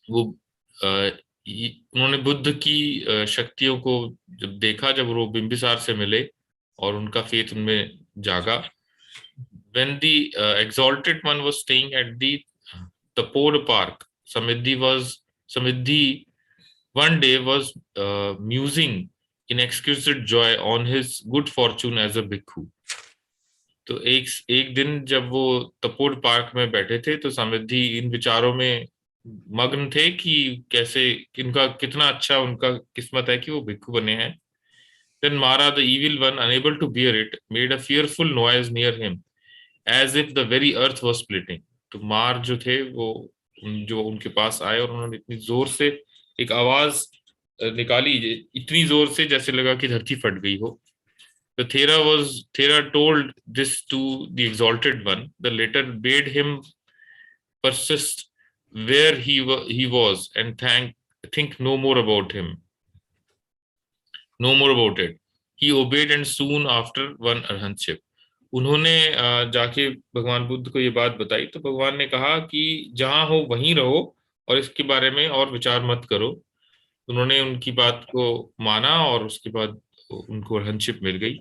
वो उन्होंने बुद्ध की शक्तियों को जब देखा, जब वो बिंबिसार से मिले और उनका फेथ उनमें जागा। When the exalted one was staying at the Tapod Park, Samidhi one day was musing in exquisite joy on his good fortune as a bhikkhu. तो एक दिन जब वो तपोड़ पार्क में बैठे थे, तो समृद्धि इन विचारों में मग्न थे कि कैसे इनका कितना अच्छा उनका किस्मत है कि वो भिक्षु बने हैं. Then Mara, the evil one, unable to bear it, made a fearful noise near him, as if the very earth was splitting. तो मार जो थे वो जो उनके पास आए और उन्होंने इतनी जोर से एक आवाज निकाली, इतनी जोर से जैसे लगा कि धरती फट गई हो. The Thera told this to the exalted one. The latter bade him persist where he was and think no more about him. No more about it. He obeyed and soon after won arhantship. उन्होंने जाके भगवान बुद्ध को ये बात बताई तो भगवान ने कहा कि जहां हो वहीं रहो और इसके बारे में और विचार मत करो. उन्होंने उनकी बात को माना और उसके बाद उनको अर्हंतशिप मिल गई.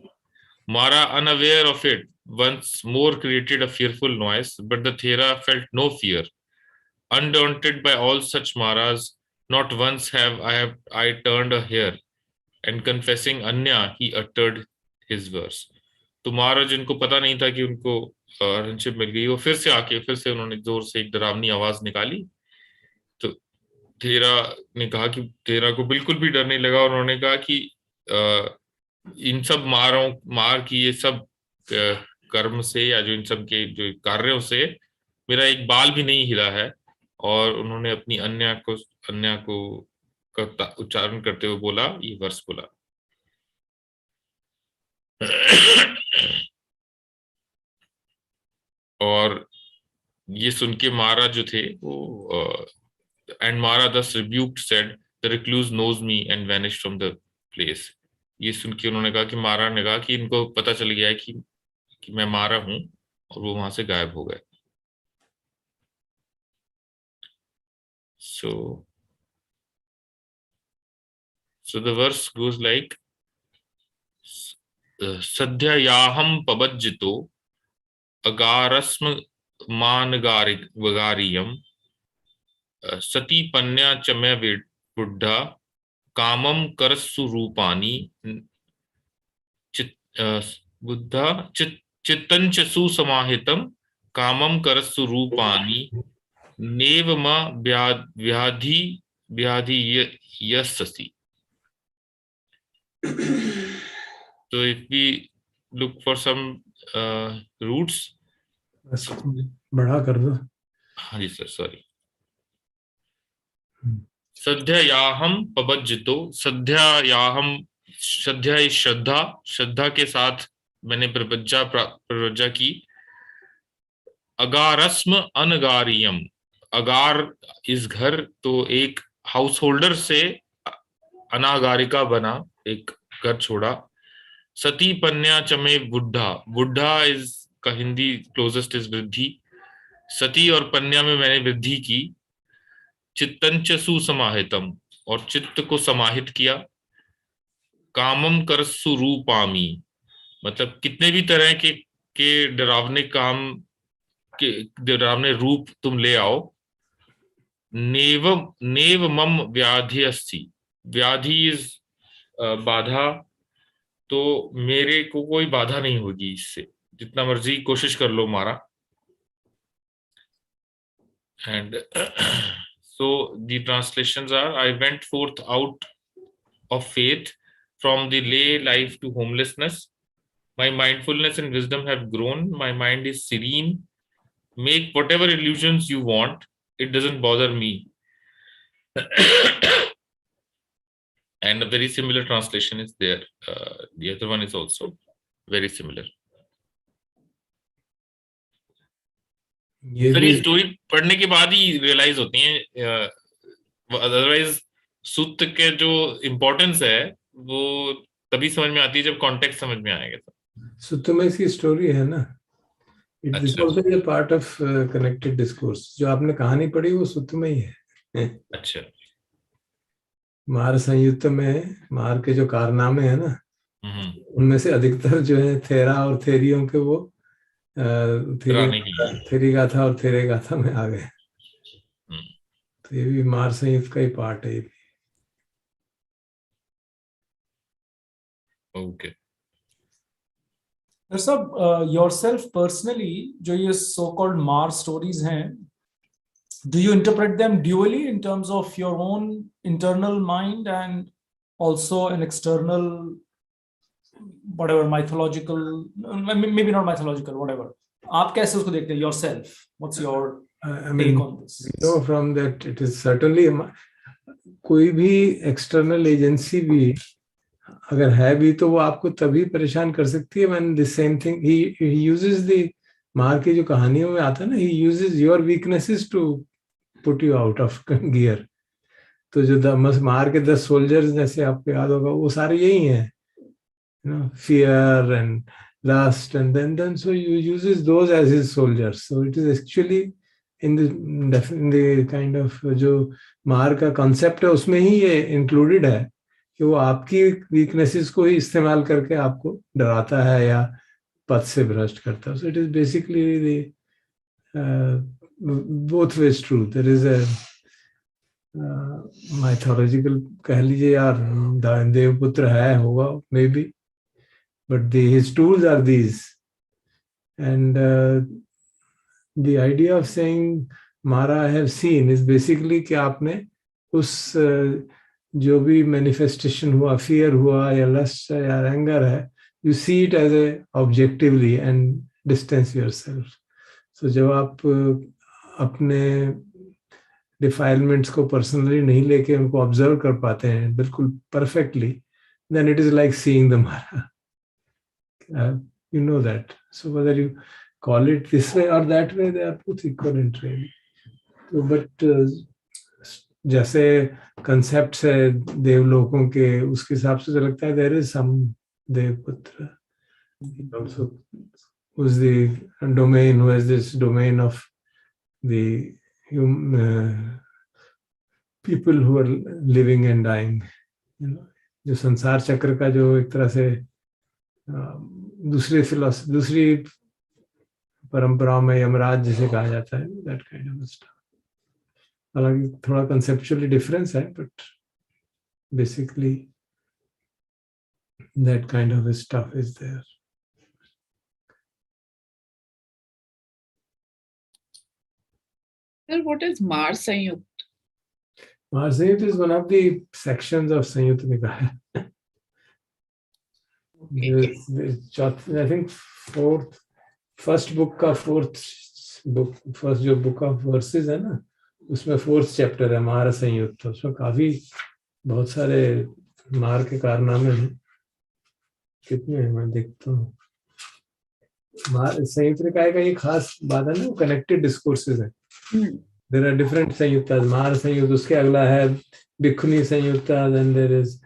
Mara, unaware of it, once more created a fearful noise, but the Thera felt no fear. Undaunted by all such Maras, not once have I turned a hair, and confessing Anya, he uttered his verse. तो महाराज जिनको पता नहीं था कि उनको अर्हंतशिप मिल गई, वो फिर से आके फिर से उन्होंने जोर से एक डरावनी आवाज निकाली. तो थेरा ने कहा कि थेरा को बिल्कुल भी डर नहीं लगा. उन्होंने कहा कि इन सब मार की ये सब कर्म से या जो इन सब के जो कार्यों से मेरा एक बाल भी नहीं हिला है. और उन्होंने अपनी अन्या को उच्चारण करते हुए बोला, ये वर्ष बोला. और ये सुन के मारा जो थे वो एंड मारा thus rebuked said, the recluse knows me and vanished from the place. ये सुन के उन्होंने कहा कि मारा ने कहा कि इनको पता चल गया है कि मैं मारा हूं, और वो वहां से गायब हो गए. So the verse goes like, sadhyayaham pabajjito agarasma mangariyam sati panya chamya buddha kamam karassu rupani buddha chittancha susamahitam kamam karassu rupani nevama vyadhi yasasi. So if we look for some roots, बढ़ा कर दो. हाँ जी sir, sorry. सध्यायाहम पबज्जितो, सध्यायाहम, सध्या इस श्रद्धा, श्रद्धा के साथ मैंने प्रवज्जा की. अगारस्म अनगारियम, अगार इस घर, तो एक हाउस होल्डर से अनागारिका बना, एक घर छोड़ा. सती पन्या चमे बुढ़ा, बुढ़ा इज का हिंदी क्लोजेस्ट इज वृद्धि. सती और पन्या में मैंने वृद्धि की. चित्तंच सुसमाहितम, और चित्त को समाहित किया. कामम करस्सु रूपामी, मतलब कितने भी तरह के डरावने काम के डरावने रूप तुम ले आओ. नेव मम व्याधि अस्ति, व्याधि इज बाधा, तो मेरे को कोई बाधा नहीं होगी इससे, जितना मर्जी कोशिश कर लो मारा. And so the translations are, I went forth out of faith from the lay life to homelessness. My mindfulness and wisdom have grown. My mind is serene. Make whatever illusions you want. It doesn't bother me. And a very similar translation is there. The other one is also very similar. Sir ये story पढ़ने के बाद ही realise होती है, otherwise सूत्र के जो importance है वो तभी समझ में आती है जब कॉन्टेक्स्ट समझ में आएगा. सूत्र में इसकी स्टोरी है ना. It is also a part of connected discourse. जो आपने कहानी पढ़ी वो सूत्र में ही है. अच्छा. मार संयुक्त में मार के जो कारनामे है ना, उनमें से अधिकतर जो है थेरा और थेरियों के वो थेरिगाथा और थेरेगाथा में आ गए. तो ये भी मार संयुक्त का ही पार्ट है. ओके सब योरसेल्फ पर्सनली जो ये सो कॉल्ड मार स्टोरीज हैं, do you interpret them dually in terms of your own internal mind and also an external, whatever, mythological, maybe not mythological, whatever? आप कैसे उसको देखते हैं yourself? What's your I take mean, on this? we know from that it is certainly कोई भी external agency भी अगर है भी तो वो आपको तभी परेशान कर सकती है when the same thing he uses the मार की जो कहानियों में आता है ना, he uses your weaknesses to put you out of gear. तो जो मार के 10 सोल्जर्स जैसे आपको याद होगा वो सारे यही हैं, you know, fear and lust, and then so you uses those as his soldiers. So it is actually in the kind of जो मार का concept है उसमें ही ये included है कि वो आपकी weaknesses को ही इस्तेमाल करके आपको डराता है या पथ से भ्रष्ट करता है. So it is basically the both ways true. There is a mythological कह लीजिए यार देवपुत्र है होगा maybe, but his tools are these. And the idea of saying Mara I have seen is basically कि आपने उस जो भी manifestation हुआ, fear हुआ या lust या anger है, you see it as a objectively and distance yourself. So जब आप अपने defilements को personally नहीं लेके उनको observe कर पाते हैं बिल्कुल perfectly, then it is like seeing the Mara. You know that. So whether you call it this way or that way, they are both equivalent really. So, but जैसे concepts है देवलोकों के, उसके हिसाब से तो लगता है there is some देवपुत्र. Also who's the domain, who has this domain of the people who are living and dying. You know, जो संसार चक्र का जो एक तरह से दूसरी परंपराओं में यमराज जिसे कहा जाता है, that kind of stuff. हालांकि थोड़ा conceptually difference है, but basically that kind of stuff is there. Sir, what is Mar Sanyut? Mar Sanyut is one of the sections of Sanyutta Nikaya. I think first book जो book of verses है ना, उसमें 4th chapter है मार संयुक्त. उसमें काफी बहुत सारे मार के कारनामे हैं. कितने हैं मैं देखता हूँ. मार संयुक्त निकाय का ये खास बात है ना, connected discourses है. There are different संयुक्ता. मार संयुक्त, उसके अगला है भिक्षुनी संयुक्ता, then there is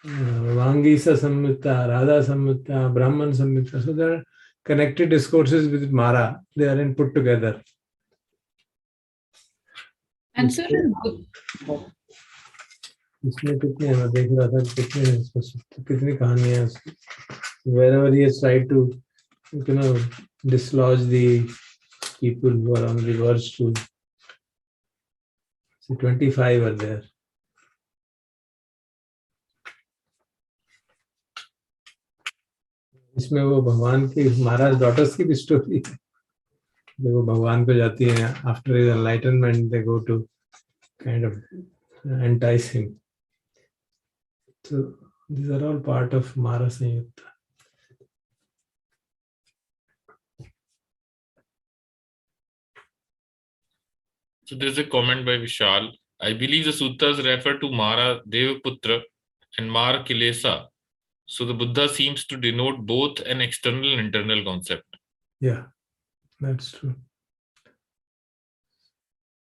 Vangisa Samyutta, Radha Samyutta, Brahman Samyutta. So there are connected discourses with Mara. They are in put together. And sir, इसमें कितने हैं, मैं देख रहा था कितने हैं इसमें, कितनी कहानियां हैं उसकी. Wherever he has tried to, you know, dislodge the people who are on the verge to. So 25 are there. इसमें वो भगवान की महाराज डॉटर्स की भी स्टोरी है, जब वो भगवान को जाती हैं after his enlightenment, they go to kind of entice him. So these are all part of Mara संयुक्त. So there's a comment by Vishal. I believe the sutras refer to Mara Devaputra and Mar Kilesa. So the Buddha seems to denote both an external and internal concept. Yeah, that's true.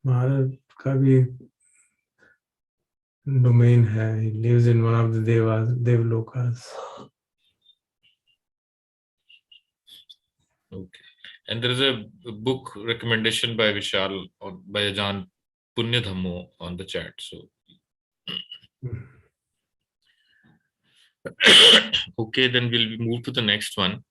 Mara का भी domain है. He lives in one of the Devlokas. Okay. And there is a book recommendation by Vishal or by Ajahn Punya Dhammo on the chat. So, okay, then we'll move to the next one.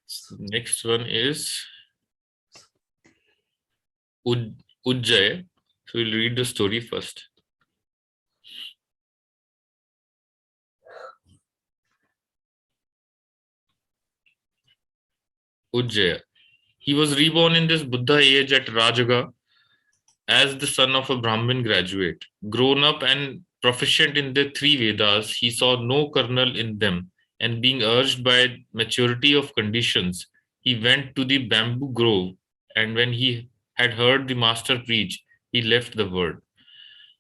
So next one is Ujjaya. So we'll read the story first. Ujjaya. He was reborn in this Buddha age at Rajaga as the son of a Brahmin graduate. Grown up and proficient in the three Vedas, he saw no kernel in them, and being urged by maturity of conditions, he went to the bamboo grove, and when he had heard the master preach, he left the world.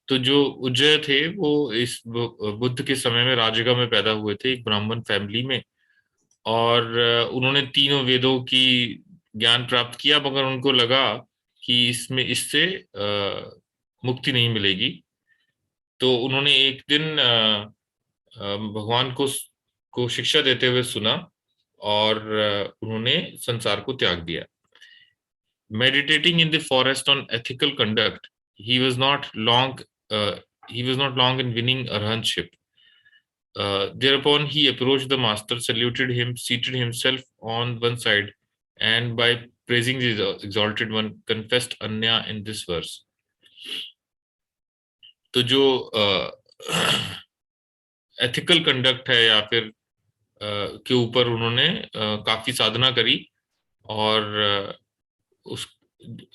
तो जो उज्जय थे वो इस बुद्ध के समय में राजगा में पैदा हुए थे, एक ब्राह्मण फैमिली में, और उन्होंने तीनों वेदों की ज्ञान प्राप्त किया, मगर उनको लगा कि इससे मुक्ति नहीं मिलेगी। तो उन्होंने एक दिन भगवान को शिक्षा देते हुए सुना और उन्होंने संसार को त्याग दिया। Meditating in the forest on ethical conduct, he was not long in winning arahantship. Thereupon he approached the master, saluted him, seated himself on one side, and by praising the exalted one, confessed anya in this verse. तो जो ethical conduct है या फिर के ऊपर उन्होंने काफी साधना करी, और उस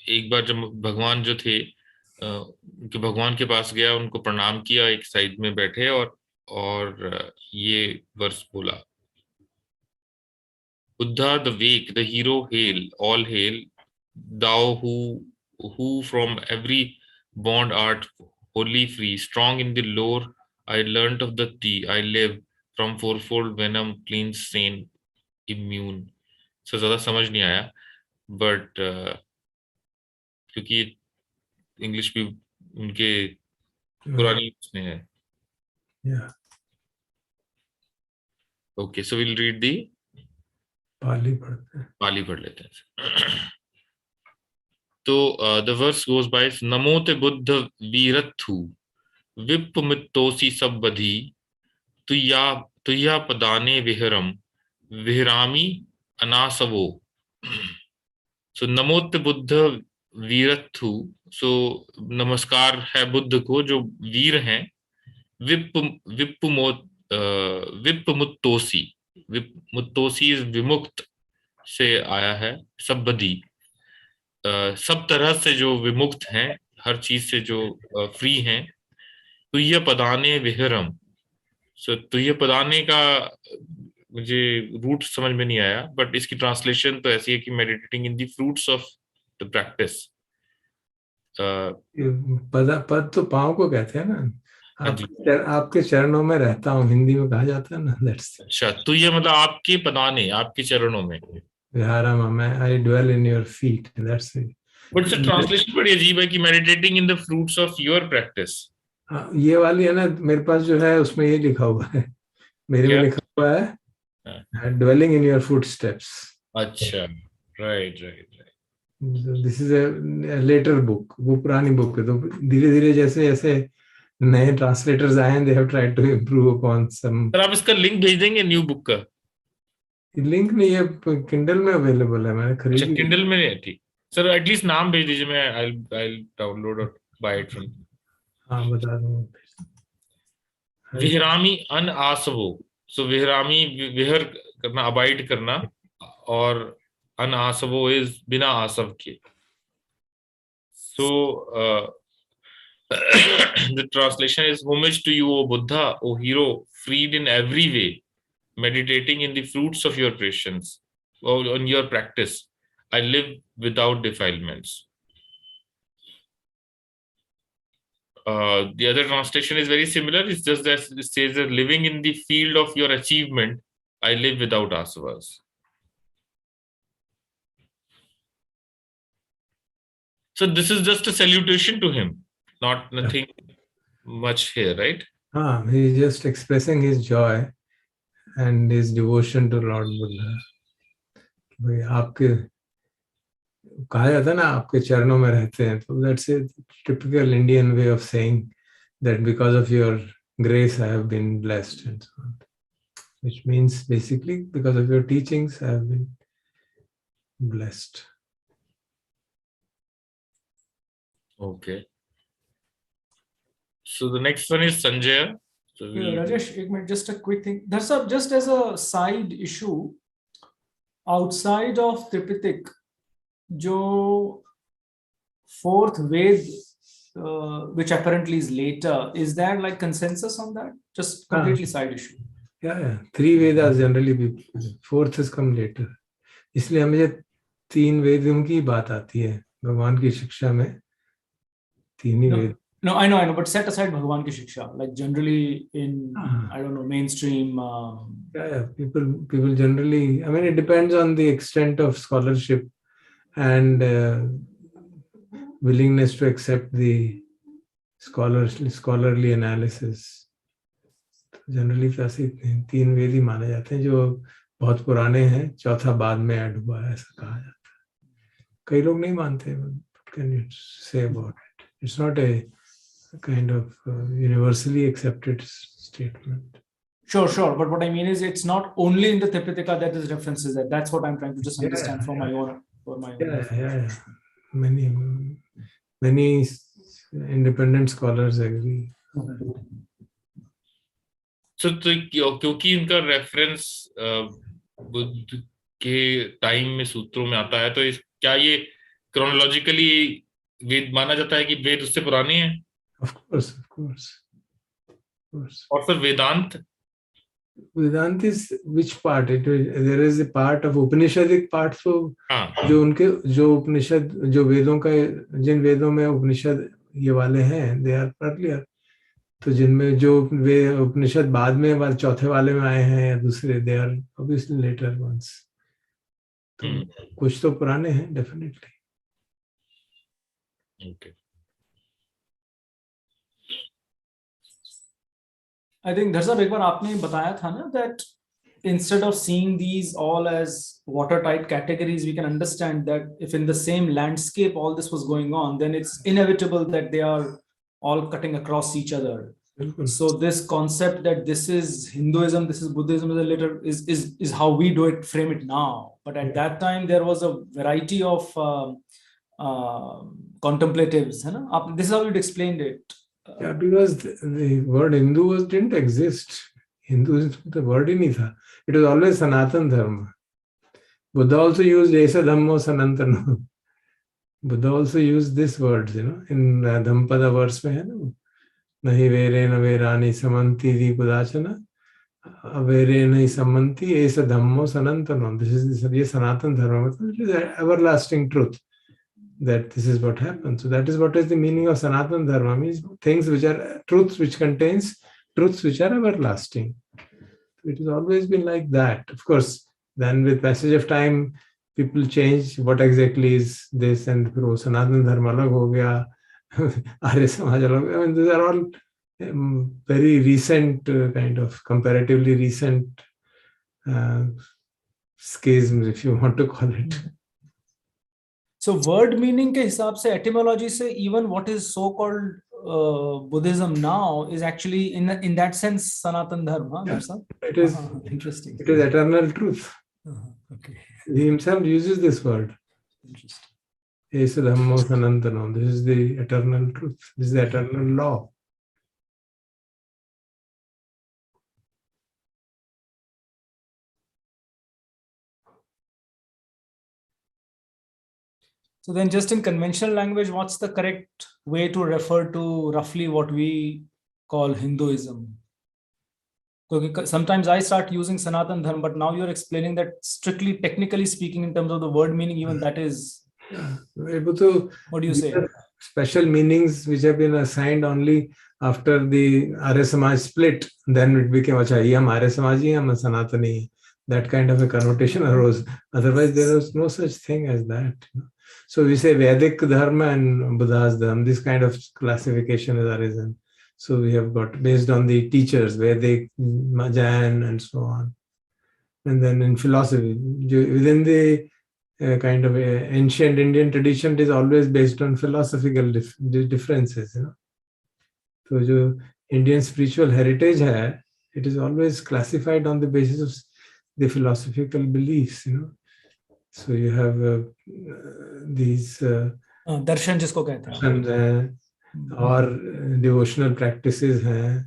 एक बार जब भगवान जो थे कि भगवान के पास गया, उनको प्रणाम किया, एक साइड में बैठे और ये वर्स बोला, Buddha the wake, the hero hail, all hail, thou who from every bond art wholly free, strong in the lore I learnt of the thee, I live from fourfold venom, clean, sane, immune. So ज़्यादा समझ नहीं आया, but क्योंकि English भी उनके पुरानी उसमें है। Okay, so will read the Pali पढ़ लेते हैं। तो द वर्स गोज बाय, नमोते बुद्ध वीरत्थु विप्पमित्तोसि सब्बधि तुय्या पदाने विहरम विहरामि अनासवो। सो नमोते बुद्ध वीरत्थु, सो नमस्कार है बुद्ध को जो वीर हैं। विप्पमुत्तोसी, मुत्तोसी विमुक्त से आया है, सब्बधि सब तरह से जो विमुक्त हैं, हर चीज से जो फ्री हैं। तुय्य पदाने विहरम, सो तुय्य पदाने का मुझे रूट समझ में नहीं आया, बट इसकी ट्रांसलेशन तो ऐसी है कि meditating in the fruits of the practice. पद तो पाँव को कहते हैं ना, आपके चरणों में रहता हूँ, हिंदी में कहा जाता है ना। अच्छा, तो ये मतलब आपके पदाने, आपके चरणों में विहारम, I dwell in your feet, that's it. But sir translation बड़ी अजीब है कि meditating in the fruits of your practice. ये वाली है ना, मेरे पास जो है उसमें ये लिखा हुआ है, मेरे में लिखा हुआ है dwelling in your footsteps. अच्छा, right. This is a later book, वो पुरानी बुक है। तो धीरे धीरे जैसे जैसे नए ट्रांसलेटर्स आए हैं, they have tried to improve upon some. Sir आप इसका लिंक भेज देंगे न्यू बुक का? लिंक नहीं है, किंडल में अवेलेबल है, मैंने खरीदी। अच्छा, किंडल में है, ठीक। सर एटलीस्ट नाम भेज दीजिए, मैं I'll डाउनलोड और बाय इट फ्रॉम। हाँ, बता दूंगा। विहरामी अन आसवो, सो विहरामी विहर करना, अबाइड करना, और अन आसवो इज बिना आसव के। सो the translation is, homage to you, O Buddha, O hero, freed in every way, meditating in the fruits of your patience, or on your practice, I live without defilements. The other translation is very similar. It's just that it says that living in the field of your achievement, I live without asavas. So this is just a salutation to him, not nothing much here, right? He's just expressing his joy and his devotion to Lord Buddha. भाई आपके कहा जाता है ना, आपके चरणों में रहते हैं, तो that's a typical Indian way of saying that because of your grace I have been blessed, and so on. Which means basically because of your teachings I have been blessed. Okay. So the next one is Sanjaya. So Rajesh, just a quick thing. That's just as a side issue. outside of Tripitik, जो fourth Ved, which apparently is later, is there like consensus on that? Just completely side issue. Yeah. 3 Vedas generally be, 4th has come later. इसलिए हमें 3 वेदों की बात आती है भगवान की शिक्षा में, 3 ही वेद. No, I know, but set aside Bhagavan ki shiksha, like generally in, I don't know, mainstream. People generally, I mean, it depends on the extent of scholarship and willingness to accept the scholarly analysis. Generally, ऐसे 3 वेद ही माने जाते हैं जो बहुत पुराने हैं, चौथा बाद में ऐड हुआ है, ऐसा कहा जाता है. कई लोग नहीं मानते. What can you say about it? It's not a kind of universally accepted statement. Sure. But what I mean is, it's not only in the Tripitaka that there's references. That's what I'm trying to just understand from my own. Yeah. Many independent scholars agree. So, क्योंकि उनका reference Buddha के time में सूत्रों में आता है, तो क्या ये क्रोनोलॉजिकली वेद माना जाता है कि वेद उससे पुराने हैं? Of course. और फिर वेदांत is which part? There is a part of Upanishadic part, so जो उपनिषद, जो वेदों का, जिन वेदों में उपनिषद ये वाले हैं, they are earlier. तो जिनमें जो वे उपनिषद बाद में चौथे वाले में आए हैं या दूसरे, they are obviously later ones. तो कुछ तो पुराने हैं definitely. Okay. I think Dharsa, एक बार आपने बताया था ना that instead of seeing these all as watertight categories, we can understand that if in the same landscape all this was going on, then it's inevitable that they are all cutting across each other. So this concept that this is Hinduism, this is Buddhism, is how we do it, frame it now. But at that time there was a variety of contemplatives. This is how you'd explained it. Yeah, because the word Hindu didn't exist. Hinduism, the word ही नहीं था. It was always Sanatana Dharma. Buddha also used Esa Dhammo Sanatana. Buddha also used these words, in Dhampada verse में है ना, नहीं वेरे न वेरानी समन्ति दी कुदाचना, अवेरे नहीं समन्ति ऐसा धम्मो सनातनो. This is ये सनातन धर्म, it is everlasting truth. That this is what happens. So that is what is the meaning of Sanatana Dharma, means things which are truths, which contains truths which are everlasting. It has always been like that. Of course, then with passage of time, people change what exactly is this, and Sanatana Dharma alag ho gaya, Arya Samaj alag ho gaya. I mean, these are all very recent, kind of comparatively recent schisms, if you want to call it. So word meaning के हिसाब से, etymology से, even what is so called Buddhism now is actually in that sense Sanatana Dharma. Yeah, That's it is interesting. It is eternal truth. Okay. He himself uses this word. Interesting. Esa Dhammo Sanatano. This is the eternal truth. This is the eternal law. So then just in conventional language, what's the correct way to refer to roughly what we call Hinduism? So sometimes I start using Sanatana Dharma, but now you're explaining that strictly technically speaking, in terms of the word meaning, even that is. Yeah. What do you say? Special meanings which have been assigned only after the Arya Samaj split. Then it became, acha, ye hum Arya Samaji, hum Sanatani. That kind of a connotation arose. Otherwise, there was no such thing as that. So we say Vedic Dharma and Buddha's Dharma. This kind of classification has arisen. So we have got, based on the teachers, Vedic, Jain, and so on. And then in philosophy, within the kind of ancient Indian tradition, it is always based on philosophical differences. So the Indian spiritual heritage hai, it is always classified on the basis of the philosophical beliefs. So you have these darshan jisko kehte hain, or devotional practices hain,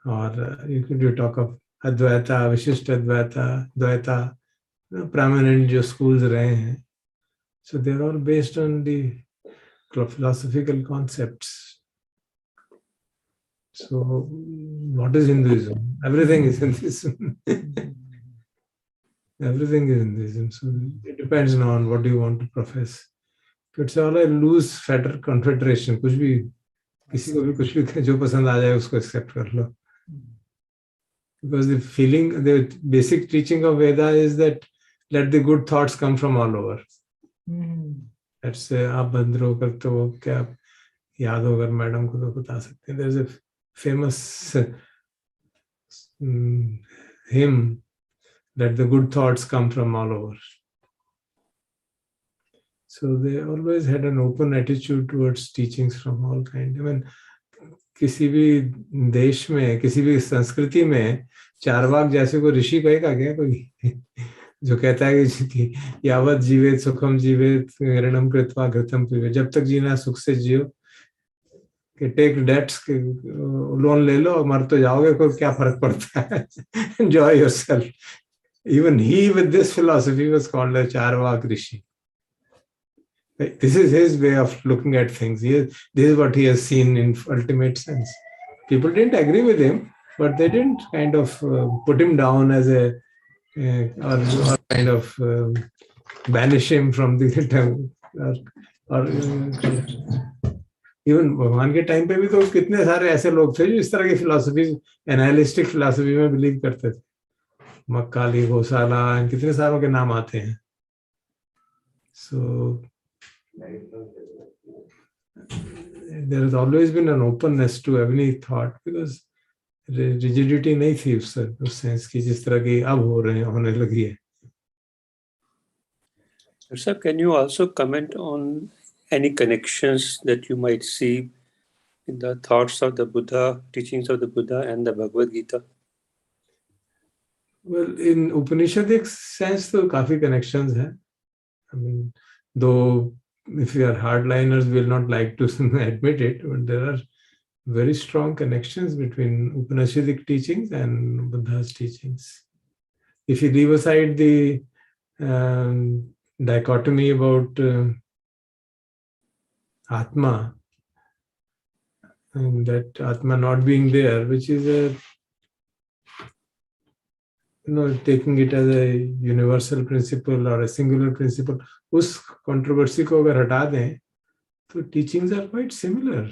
or you talk of Advaita, Vishishta Advaita, Dvaita, prominent जो schools रहे हैं, so they're all based on the philosophical concepts. So what is Hinduism? Everything is Hinduism. Everything is Hinduism. So it depends on what you want to profess. It's all a loose confederation. कुछ भी किसी को भी कुछ भी जो पसंद आ जाए उसको accept कर लो. Because the feeling, the basic teaching of Veda is that let the good thoughts come from all over. Let's say आप बंद रहो करते हो क्या याद हो अगर मैडम को तो बता सकते हैं. There's a famous hymn that the good thoughts come from all over. So they always had an open attitude towards teachings from all kinds. I mean, किसी भी देश में, किसी भी संस्कृति में चारवाक जैसे को ऋषि कहेगा क्या कोई जो कहता है कि यावत जीवेत सुखम जीवेत ऋणम कृत्वा घृतम पीवेत, जब तक जीना सुख से जियो, कि टेक डेट्स, लोन ले लो, मर तो जाओगे, कोई क्या फर्क पड़ता है, enjoy yourself. Even he with this philosophy was called a Charvak Rishi. This is his way of looking at things. This is what he has seen in ultimate sense. People didn't agree with him, but they didn't kind of put him down as a or kind of banish him from the term. और even भगवान के time पे भी तो कितने सारे ऐसे लोग थे जो इस तरह की फिलॉसफी, एनालिस्टिक फिलॉसफी में बिलीव करते थे. मक्काली, घोसाला, कितने सारों के नाम आते हैं. So there has always been an openness to any thought because rigidity नहीं थी उस सेंस की जिस तरह की अब होने लगी है. Sir, can you also comment on any connections that you might see in the thoughts of the Buddha, teachings of the Buddha and the Bhagavad Gita? Well, in Upanishadic sense, तो काफी connections हैं. I mean, though if we are hardliners, we will not like to admit it, but there are very strong connections between Upanishadic teachings and Buddha's teachings. If you leave aside the dichotomy about Atma, and that Atma not being there, which is a taking it as a universal principle or a singular principle, उस controversy को अगर हटा दें, तो teachings are quite similar.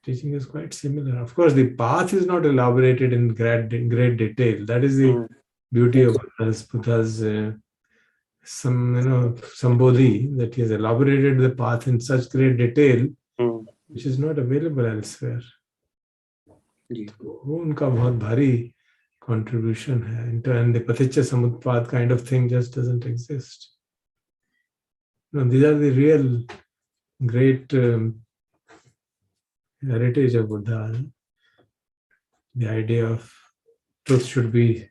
Teaching is quite similar. Of course, the path is not elaborated in great detail. That is the beauty of Buddha's Sambodhi, that he has elaborated the path in such great detail, which is not available elsewhere. वो उनका बहुत भारी contribution hai, and the Paticca Samutpad kind of thing just doesn't exist. These are the real great heritage of Buddha. The idea of truth should be,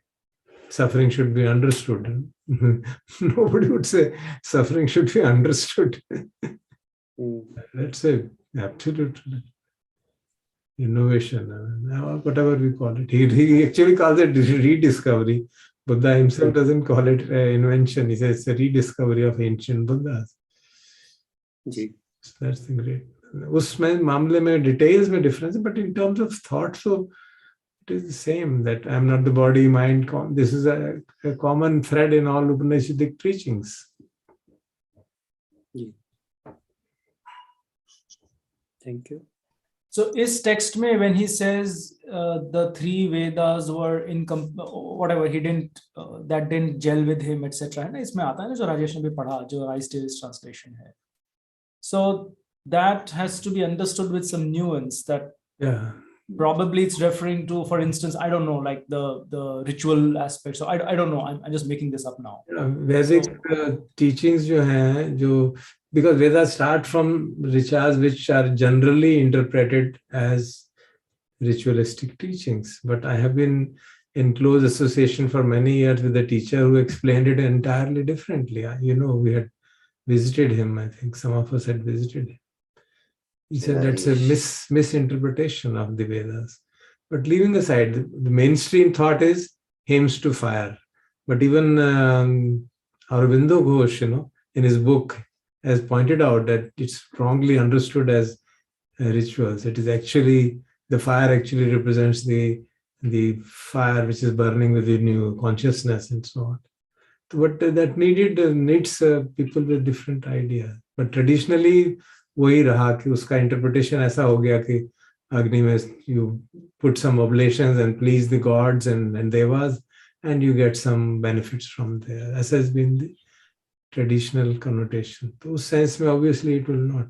suffering should be understood. Nobody would say suffering should be understood. That's a absolute innovation, whatever we call it. He actually calls it rediscovery. Buddha himself doesn't call it invention. He says it's a rediscovery of ancient Buddhas. So that's the great. उसमें मामले में details में difference, but in terms of thought, so it is the same. That I am not the body, mind. This is a common thread in all Upanishadic teachings. Thank you. So is text में when he says the three Vedas were whatever he didn't that didn't gel with him etc. है ना, इसमें आता है ना जो राजेश ने भी पढ़ा, जो Rice Davis translation है. So that has to be understood with some nuance that probably it's referring to, for instance, I don't know, like the ritual aspect. So I don't know. I'm just making this up now. Vedic teachings जो हैं, जो because Vedas start from richas which are generally interpreted as ritualistic teachings. But I have been in close association for many years with a teacher who explained it entirely differently. We had visited him. I think some of us had visited him. He said that's a misinterpretation of the Vedas. But leaving aside, the mainstream thought is hymns to fire. But even Aurobindo Ghosh, in his book, has pointed out that it's wrongly understood as rituals. It is actually, the fire actually represents the fire which is burning within you, consciousness and so on. But that needs people with different ideas. But traditionally, वही रहा कि उसका interpretation ऐसा हो गया कि अग्नि में you put some oblations and please the gods and devas, and you get some benefits from there. That has been the traditional connotation. So, उस sense में obviously it will not.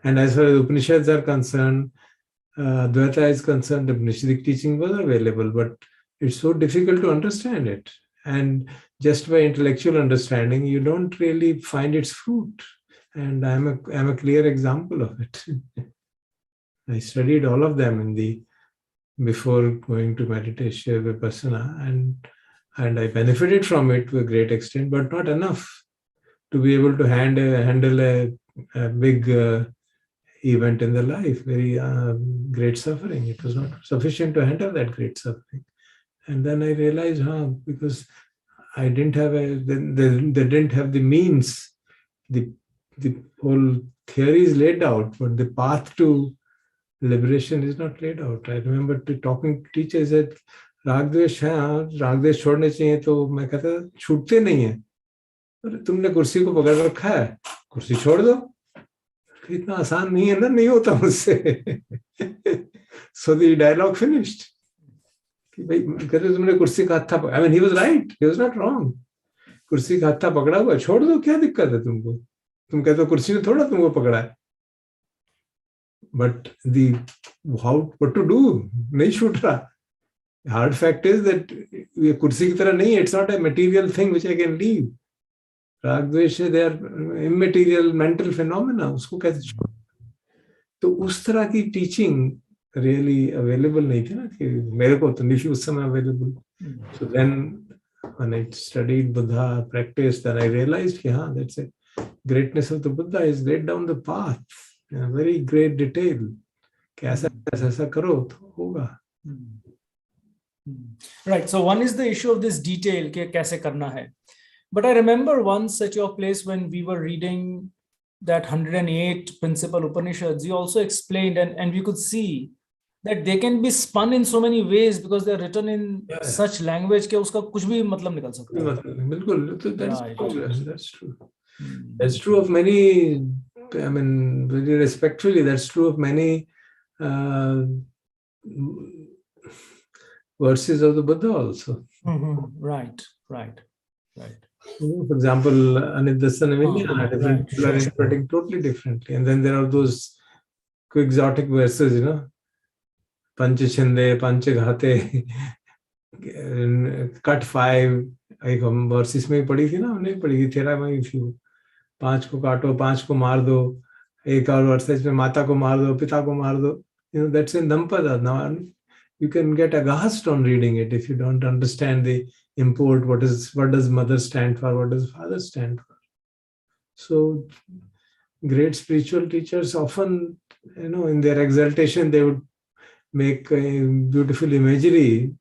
And as far as Upanishads are concerned, Advaita is concerned, the Upanishadic teaching was available, but it's so difficult to understand it. And just by intellectual understanding, you don't really find its fruit. And I'm a clear example of it. I studied all of them before going to meditation, vipassana, and I benefited from it to a great extent, but not enough to be able to handle a big event in the life, very great suffering. It was not sufficient to handle that great suffering. And then I realized, because I didn't have they didn't have the means. The whole theory is laid out, but the path to liberation is not laid out. I remember talking to teachers that रागद्वेष छोड़ने चाहिए, तो मैं कहता छूटते नहीं है. अरे तुमने कुर्सी को पकड़ रखा है, कुर्सी छोड़ दो. इतना आसान नहीं है ना, नहीं होता मुझसे. So the dialogue finished. कि भाई कहते तुमने कुर्सी का हत्था, I mean he was right, he was not wrong. कुर्सी का हत्था पकड़ा हुआ, छोड़ दो, क्या दिक्कत है तुमको? तुम कहते हो कुर्सी ने थोड़ा तुमको पकड़ा है. But what to do? नहीं छूट रहा. The hard fact is that ये कुर्सी की तरह नहीं, it's not a material thing which I can leave. राग द्वेष, they are immaterial mental phenomena. उसको कैसे छोड़? तो उस तरह की टीचिंग really available नहीं थी ना, कि मेरे को तो नहीं उस समय available. So then when I studied Buddha, practiced, then I realized कि that's a greatness of the Buddha is laid down the path in a very great detail. कि ऐसा करो तो होगा. Right. So one is the issue of this detail, कि कैसे करना है. But I remember once at your place when we were reading that 108 principal Upanishads, you also explained, and we could see that they can be spun in so many ways because they are written in such language कि उसका कुछ भी मतलब निकल सकता है. बिल्कुल, that's true. That's true of many, I mean, very respectfully, that's true of many verses of the Buddha also. Right. For example, Anidasan and different people are interpreting totally differently. And then there are those exotic verses, Panchachinde, Panchaghate, cut 5, एक हम versus में पढ़ी थी ना, हमने पढ़ी थी Theragāthā, 5 को काटो, 5 को मार दो. एक और वर्सेस में माता को मार दो, पिता को मार दो. That's in Dhampada. Now you can get aghast on reading it if you don't understand the import. What does mother stand for? What does father stand for? So great spiritual teachers often, in their exaltation, they would make a beautiful imagery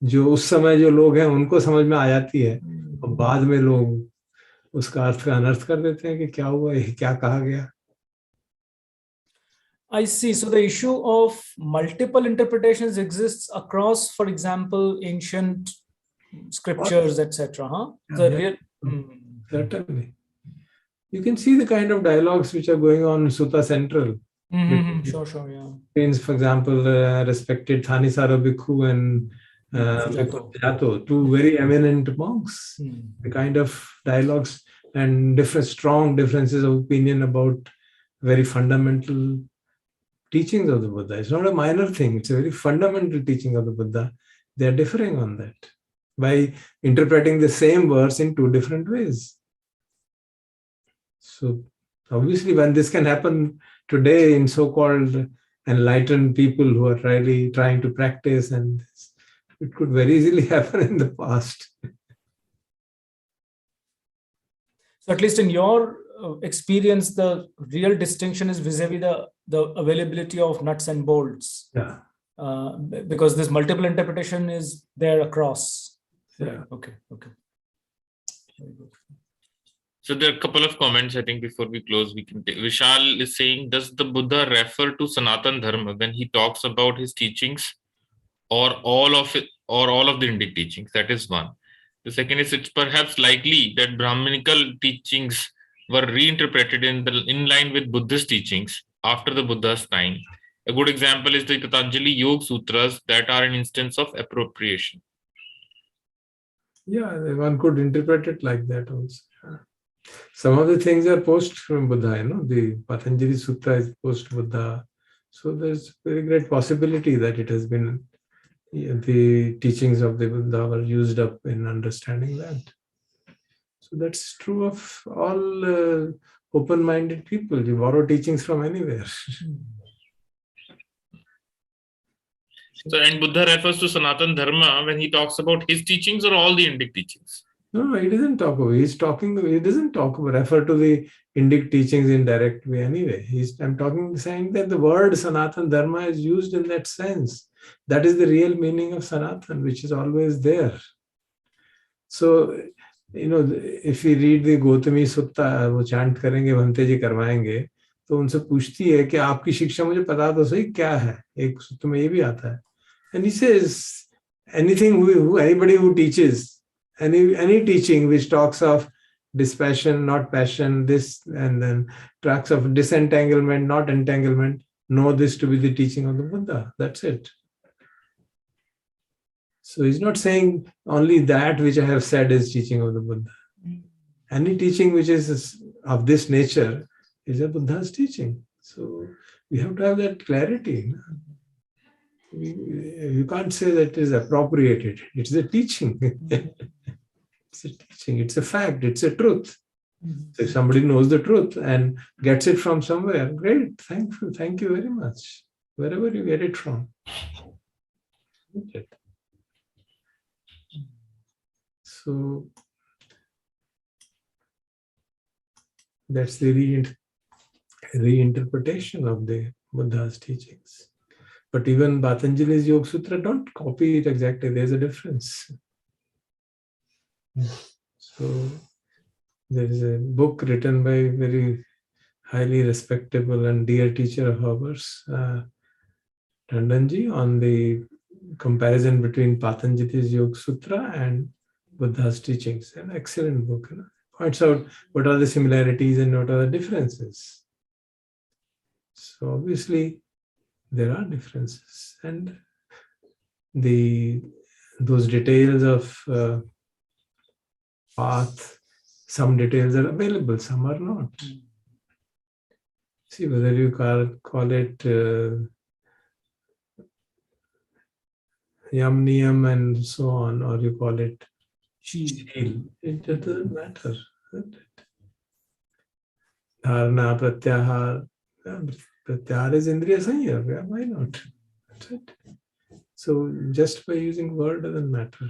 जो उस समय जो लोग हैं उनको समझ में आ जाती है, और बाद में लोग उसका अर्थ का अनर्थ कर देते हैं कि क्या हुआ, ये क्या कहा गया. I see. So the issue of multiple interpretations exists across, for example, ancient scriptures, etc. Certainly. You can see the kind of dialogues which are going on in Sutta Central. Sure, yeah. For example, respected Thanisaro Bhikkhu and Sujato, two very eminent monks. The kind of dialogues and strong differences of opinion about very fundamental teachings of the Buddha. It's not a minor thing. It's a very fundamental teaching of the Buddha. They are differing on that by interpreting the same verse in two different ways. So obviously, when this can happen today in so-called enlightened people who are really trying to practice, and it could very easily happen in the past. So at least in your experience, the real distinction is vis-a-vis the availability of nuts and bolts. Yeah. Because this multiple interpretation is there across. Yeah. Okay. So there are a couple of comments, I think, before we close. We can take. Vishal is saying, does the Buddha refer to Sanatana Dharma when he talks about his teachings, or all of it, or all of the Indic teachings? That is one. The second is, it's perhaps likely that Brahminical teachings were reinterpreted in line with Buddhist teachings after the Buddha's time. A good example is the Patanjali Yoga Sutras that are an instance of appropriation. Yeah, one could interpret it like that also. Some of the things are post from Buddha, the Patanjali Sutra is post Buddha. So there's very great possibility that it has been, the teachings of the Buddha were used up in understanding that. So that's true of all open-minded people. You borrow teachings from anywhere. So, and Buddha refers to Sanatana Dharma when he talks about his teachings or all the Indic teachings? No, he doesn't talk about. He doesn't talk about, refer to the Indic teachings in direct way anyway. I'm saying that the word Sanatana Dharma is used in that sense. That is the real meaning of Sanatana, which is always there. So, if we read the Gautami Sutta, वो chant करेंगे, भंते जी करवाएंगे, तो उनसे पूछती है कि आपकी शिक्षा मुझे पता तो सही क्या है, एक सूत्र में ये भी आता है. And he says, anybody who teaches, any teaching which talks of dispassion, not passion, this, and then talks of disentanglement, not entanglement, know this to be the teaching of the Buddha. That's it. So he's not saying only that which I have said is teaching of the Buddha. Any teaching which is of this nature is a Buddha's teaching. So we have to have that clarity. You can't say that it is appropriated. It's a teaching. It's a teaching. It's a fact. It's a truth. So if somebody knows the truth and gets it from somewhere, great. Thank you very much. Wherever you get it from. So that's the reinterpretation of the Buddha's teachings. But even Patanjali's Yoga Sutra, don't copy it exactly. There's a difference. So there is a book written by a very highly respectable and dear teacher of ours, Tandonji, on the comparison between Patanjali's Yoga Sutra and Buddha's teachings. An excellent book. Points out what are the similarities and what are the differences. So obviously, there are differences, and those details of path, some details are available, some are not. See, whether you call it yam niyam and so on, or you call it sheel, it doesn't matter. Dharna, pratyahar. Pratyahar is indriya sanyam. Why not? That's it. So just by using word doesn't matter.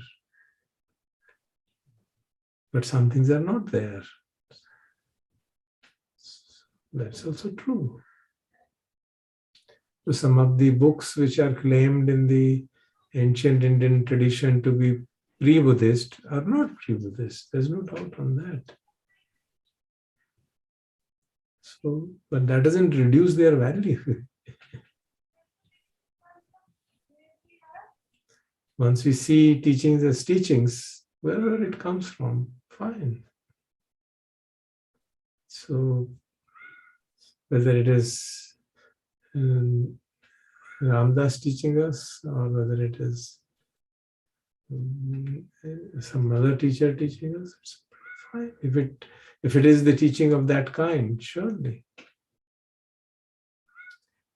But some things are not there. That's also true. So some of the books which are claimed in the ancient Indian tradition to be pre-Buddhist are not pre-Buddhist. There's no doubt on that. So, but that doesn't reduce their value. Once we see teachings as teachings, wherever it comes from, fine. So, whether it is Ramdas teaching us, or whether it is some other teacher teaching us, it's fine. If it is the teaching of that kind, surely.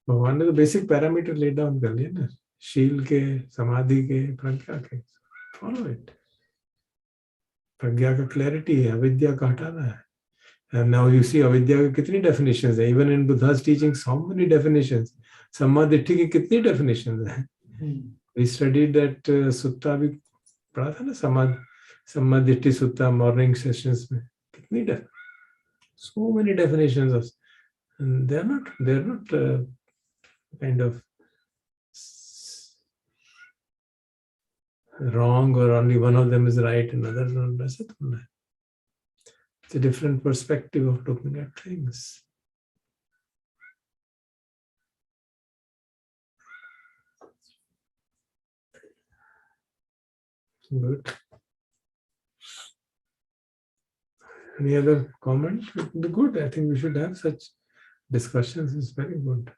Bhagavan ने तो basic parameter laid down कर लिया ना, शील के, समाधि के, प्रज्ञा के, follow it. प्रज्ञा का clarity है, अविद्या का हटाना है. And now you see अविद्या के कितनी definitions है. Even in Buddha's teachings, so many definitions. सम्मा दिट्ठी की कितनी definitions है. We studied that sutta भी पढ़ा था ना, सम्मा दिट्ठी sutta morning sessions में. कितनी so many definitions of, and they're not kind of wrong, or only one of them is right and others not. It's a different perspective of looking at things. Good. Any other comment? It would be good. I think we should have such discussions. It's very good.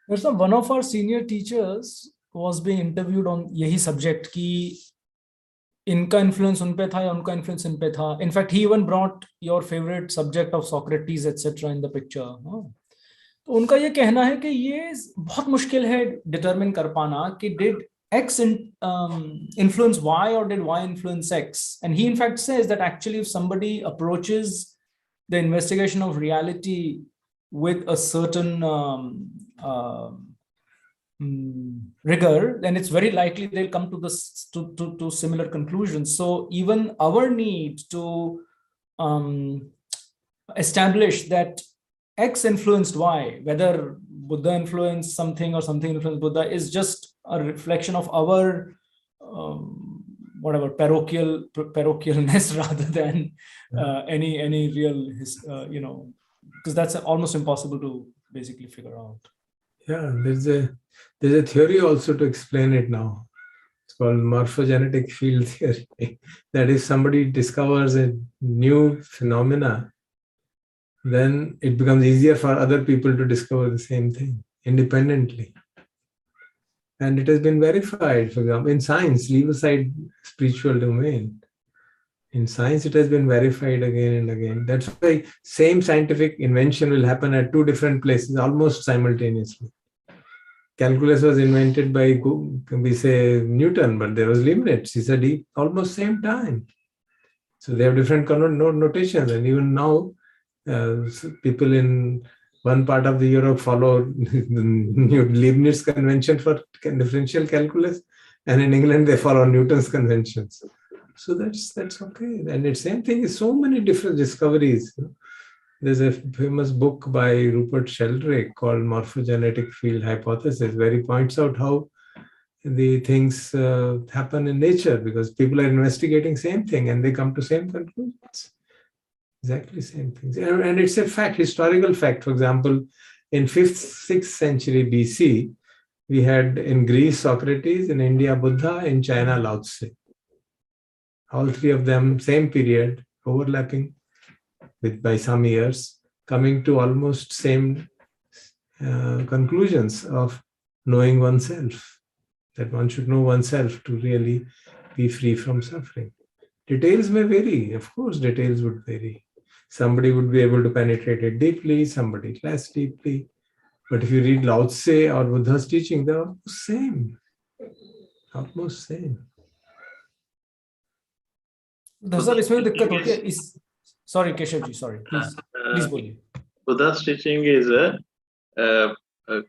There's one of our senior teachers was being interviewed on यही subject कि इनका influence उन पे था या उनका influence इन पे था. In fact, he even brought your favorite subject of Socrates, etc. in the picture. तो उनका ये कहना है कि ये बहुत मुश्किल है determine कर पाना कि did X influence Y or did Y influence X? And he in fact says that actually if somebody approaches the investigation of reality with a certain rigor, then it's very likely they'll come to this to similar conclusions. So even our need to establish that X influenced Y, whether Buddha influenced something or something influenced Buddha, is just a reflection of our whatever parochialness rather than any real because that's almost impossible to basically figure out. Yeah, there's a theory also to explain it now. It's called morphogenetic field theory. That if somebody discovers a new phenomena, then it becomes easier for other people to discover the same thing independently. And it has been verified, for example, in science, leave aside spiritual domain. In science, it has been verified again and again. That's why same scientific invention will happen at two different places almost simultaneously. Calculus was invented by, we say, Newton, but there was Leibniz. He said almost same time. So they have different notations. And even now, people in one part of the Europe follow the Leibniz convention for differential calculus, and in England they follow Newton's conventions. So that's okay. And the same thing is so many different discoveries. There's a famous book by Rupert Sheldrake called Morphogenetic Field Hypothesis, where he points out how the things happen in nature because people are investigating same thing and they come to same conclusions. Exactly same things. And it's a fact, historical fact. For example, in 5th, 6th century BC, we had in Greece Socrates, in India Buddha, in China Lao Tse. All three of them, same period, overlapping by some years, coming to almost same conclusions of knowing oneself, that one should know oneself to really be free from suffering. Details may vary, of course, details would vary. Somebody would be able to penetrate it deeply, somebody less deeply. But if you read Lao Tse or Buddha's teaching, they're almost same. Almost same. Sorry, Keshav ji, sorry. Please बोलिए. Buddha's teaching is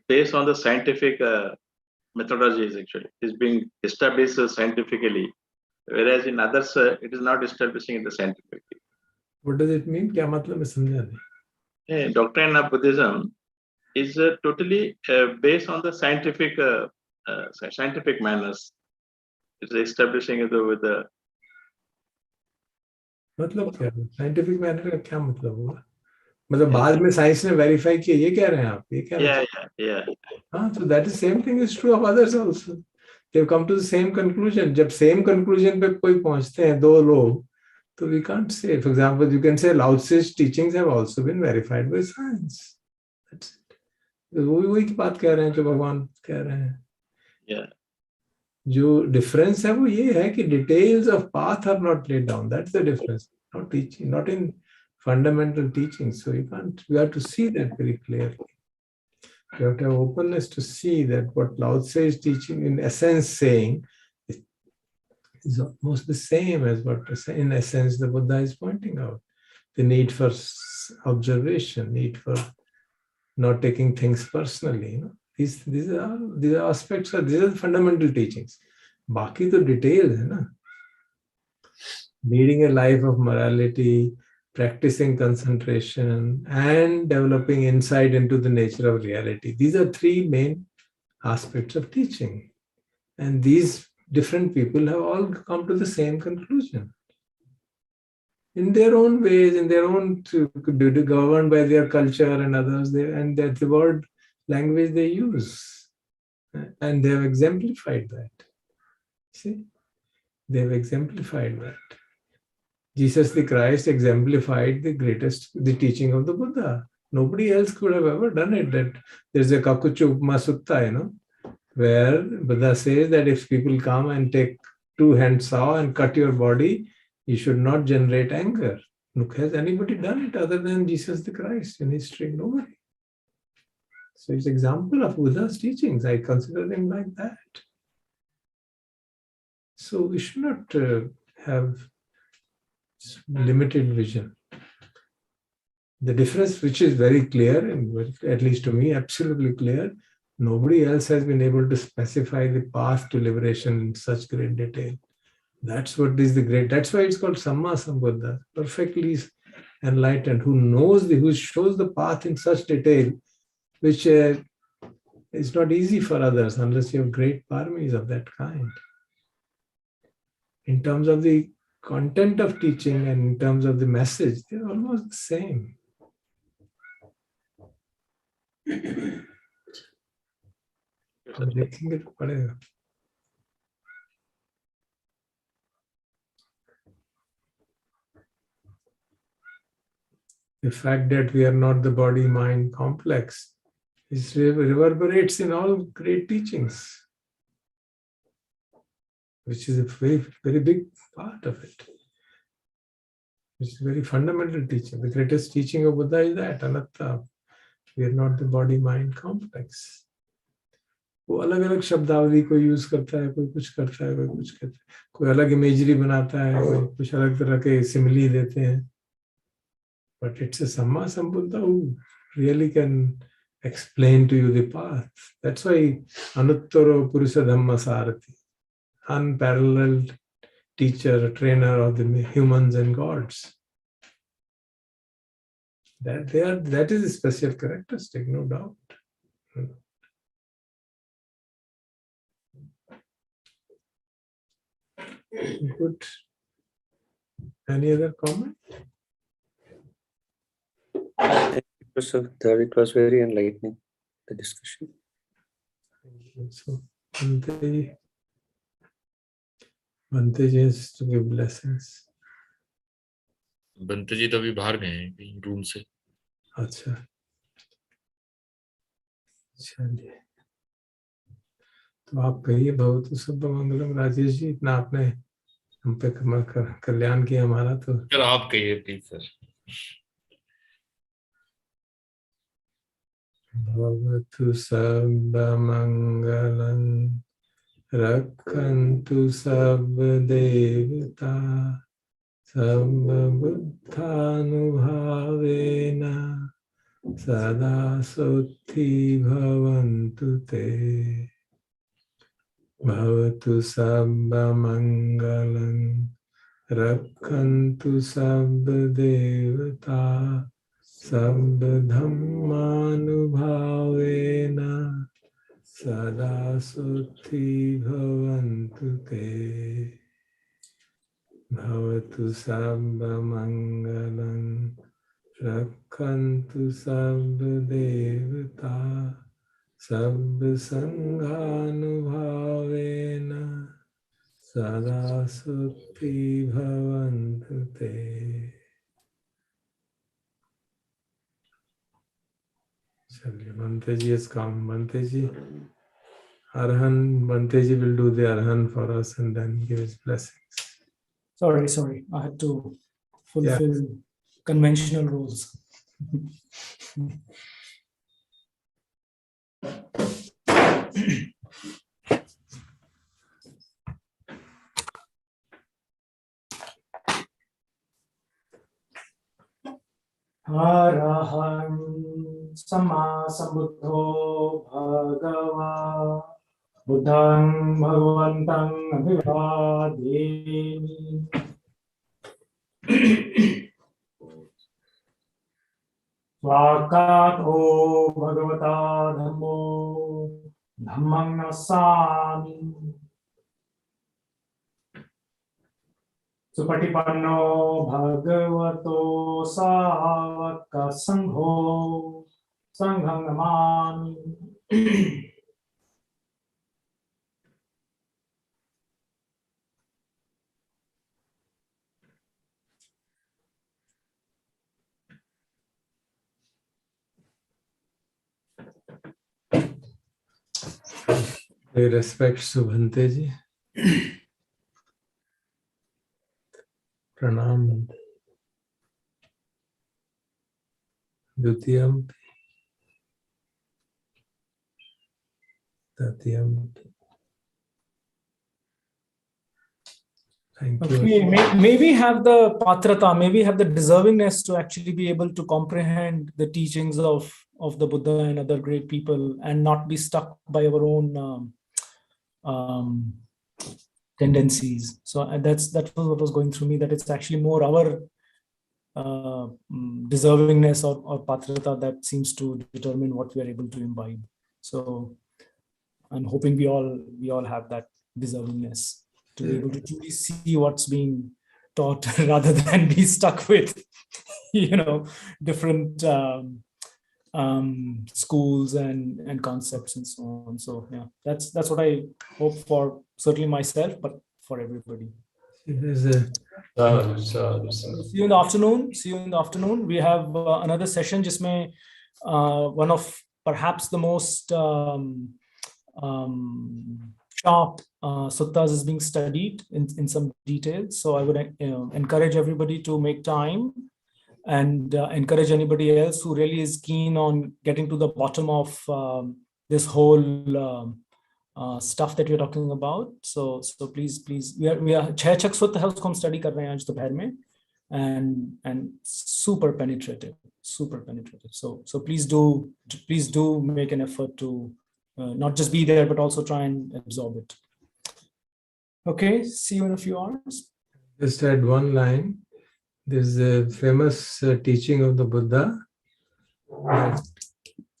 based on the scientific methodologies, actually. It's being established scientifically, whereas in others, it is not establishing it scientifically. What does it mean? क्या मतलब है समझा नहीं. Doctrine of Buddhism is totally based on the scientific manners. It's establishing it with the. मतलब क्या है? Scientific manner का क्या मतलब हुआ? मतलब बाद में साइंस ने वेरीफाई किया, ये कह रहे हैं आप? ये कह रहे हैं? Yeah. हाँ, so that is same thing is true of others also. They've come to the same conclusion. जब same conclusion पे कोई पहुंचते हैं दो लोग, so we can't say. For example, you can say Lao Tse's teachings have also been verified by science. That's it. वही की बात कह रहे हैं जो भगवान कह रहे हैं. Yeah. जो difference है वो ये है कि details of path are not laid down. That's the difference. Not teaching, not in fundamental teaching. So you have to see that very clearly. You have to have openness to see that what Lao Tse is teaching, in essence saying, is almost the same as what, in essence, the Buddha is pointing out. The need for observation, need for not taking things personally. These are aspects of, these are the fundamental teachings. Baki to details, hai na? Leading a life of morality, practicing concentration, and developing insight into the nature of reality. These are three main aspects of teaching. And these different people have all come to the same conclusion. in their own ways, in their own, governed by their culture and others, and that's the word language they use. And they have exemplified that. See? They have exemplified that. Jesus the Christ exemplified the teaching of the Buddha. Nobody else could have ever done it. That there's a Kakucha Upma Sutta, where Buddha says that if people come and take 2-hand saw and cut your body, you should not generate anger. Look, has anybody done it other than Jesus the Christ in history? Nobody. So it's an example of Buddha's teachings. I consider him like that. So we should not have limited vision. The difference, which is very clear, and at least to me, absolutely clear, nobody else has been able to specify the path to liberation in such great detail. That's what is the great, that's why it's called Samma Sambuddha, perfectly enlightened, who shows the path in such detail, which is not easy for others unless you have great paramis of that kind. In terms of the content of teaching and in terms of the message, they're almost the same. देखेंगे तो पड़ेगा. The fact that we are not the body-mind complex reverberates in all great teachings, which is a very, very big part of it. Which is a very fundamental teaching. The greatest teaching of Buddha is that, anatta. We are not the body-mind complex. वो अलग अलग शब्दावली को use करता है, कोई कुछ करता है, कोई कुछ कहता है, कोई अलग इमेजरी बनाता है, कोई कुछ अलग तरह के सिमिली देते हैं. But it's a Samma Sambuddha who really can explain to you the path. That's why Anuttaro Purusa Dhamma Sarati, unparalleled teacher, trainer of the humans and gods. That is a special characteristic, no doubt. Good. Any other comment? It was very enlightening, the discussion. So, Bhante ji has to give blessings. Bhante जी तो अभी बाहर गए हैं कहीं room से. अच्छा, चलिए. तो आप कहिए भवतु सब मंगलम. राजेश जी, इतना आपने हम पे कल्याण किया हमारा, तो सर आप कहिए प्लीज सर. भवतु सब मंगलम रक्षन्तु सब देवता सब बुद्धानुभावेन सदा सुखी भवन्तु ते. भवतु सब मंगलम रक्षन्तु सब देवता सब धम्मानुभावेन सदा सुखी भवन्तु ते. भवतु सब मंगलम रक्षन्तु सब देवता सब संघानुभावेन सदा सुखी भवन्तु ते. चलिए, Bhante ji has come. Bhante ji, Arhan, Bhante ji will do the Arhan for us and then give his blessings. Sorry. I had to fulfill conventional rules. Araham Samma Sambuddho Bhagava Buddhang Bhagavantang Abhivademi. Svakato Bhagavata Dhammo Dhammang Nasami. Supatipanno bhagavato sāvaka sangho sangham namāmi. With respect, Subhante ji. Pranam. Dutiyam. Tatyam. Thank you. Okay, maybe have the patrata, maybe have the deservingness to actually be able to comprehend the teachings of the Buddha and other great people, and not be stuck by our own tendencies. So that was what was going through me, that it's actually more our deservingness or patrata that seems to determine what we are able to imbibe. So I'm hoping we all have that deservingness to be able to truly see what's being taught rather than be stuck with, different schools and concepts and so on. So yeah, that's what I hope for, certainly myself, but for everybody. See you in the afternoon. We have another session jisme one of perhaps the most sharp suttas is being studied in some detail. So I would encourage everybody to make time, and encourage anybody else who really is keen on getting to the bottom of this whole stuff that we're talking about. So please, we are 6 sutta hai, usko hum study kar rahe hain aaj dophar mein, and super penetrative. So please do make an effort to not just be there, but also try and absorb it. Okay, see you in a few hours. Just add one line. There's a famous teaching of the Buddha that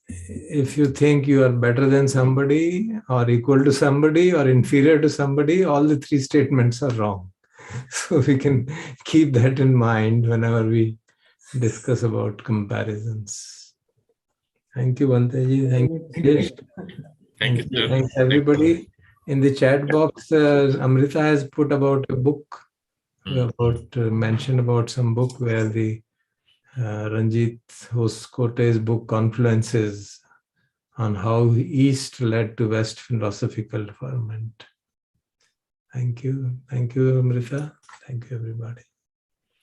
if you think you are better than somebody, or equal to somebody, or inferior to somebody, all the 3 statements are wrong. So we can keep that in mind whenever we discuss about comparisons. Thank you, Bhanteji. Thank you. Thank you. Thanks, everybody. In the chat box, Amrita has put about a book, mentioned about some book where the Ranjit Hoskote's book Confluences on how East led to West philosophical ferment. Thank you. Thank you, Amrita. Thank you, everybody.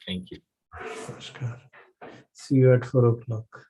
Thank you. Namaskar. See you at 4 o'clock.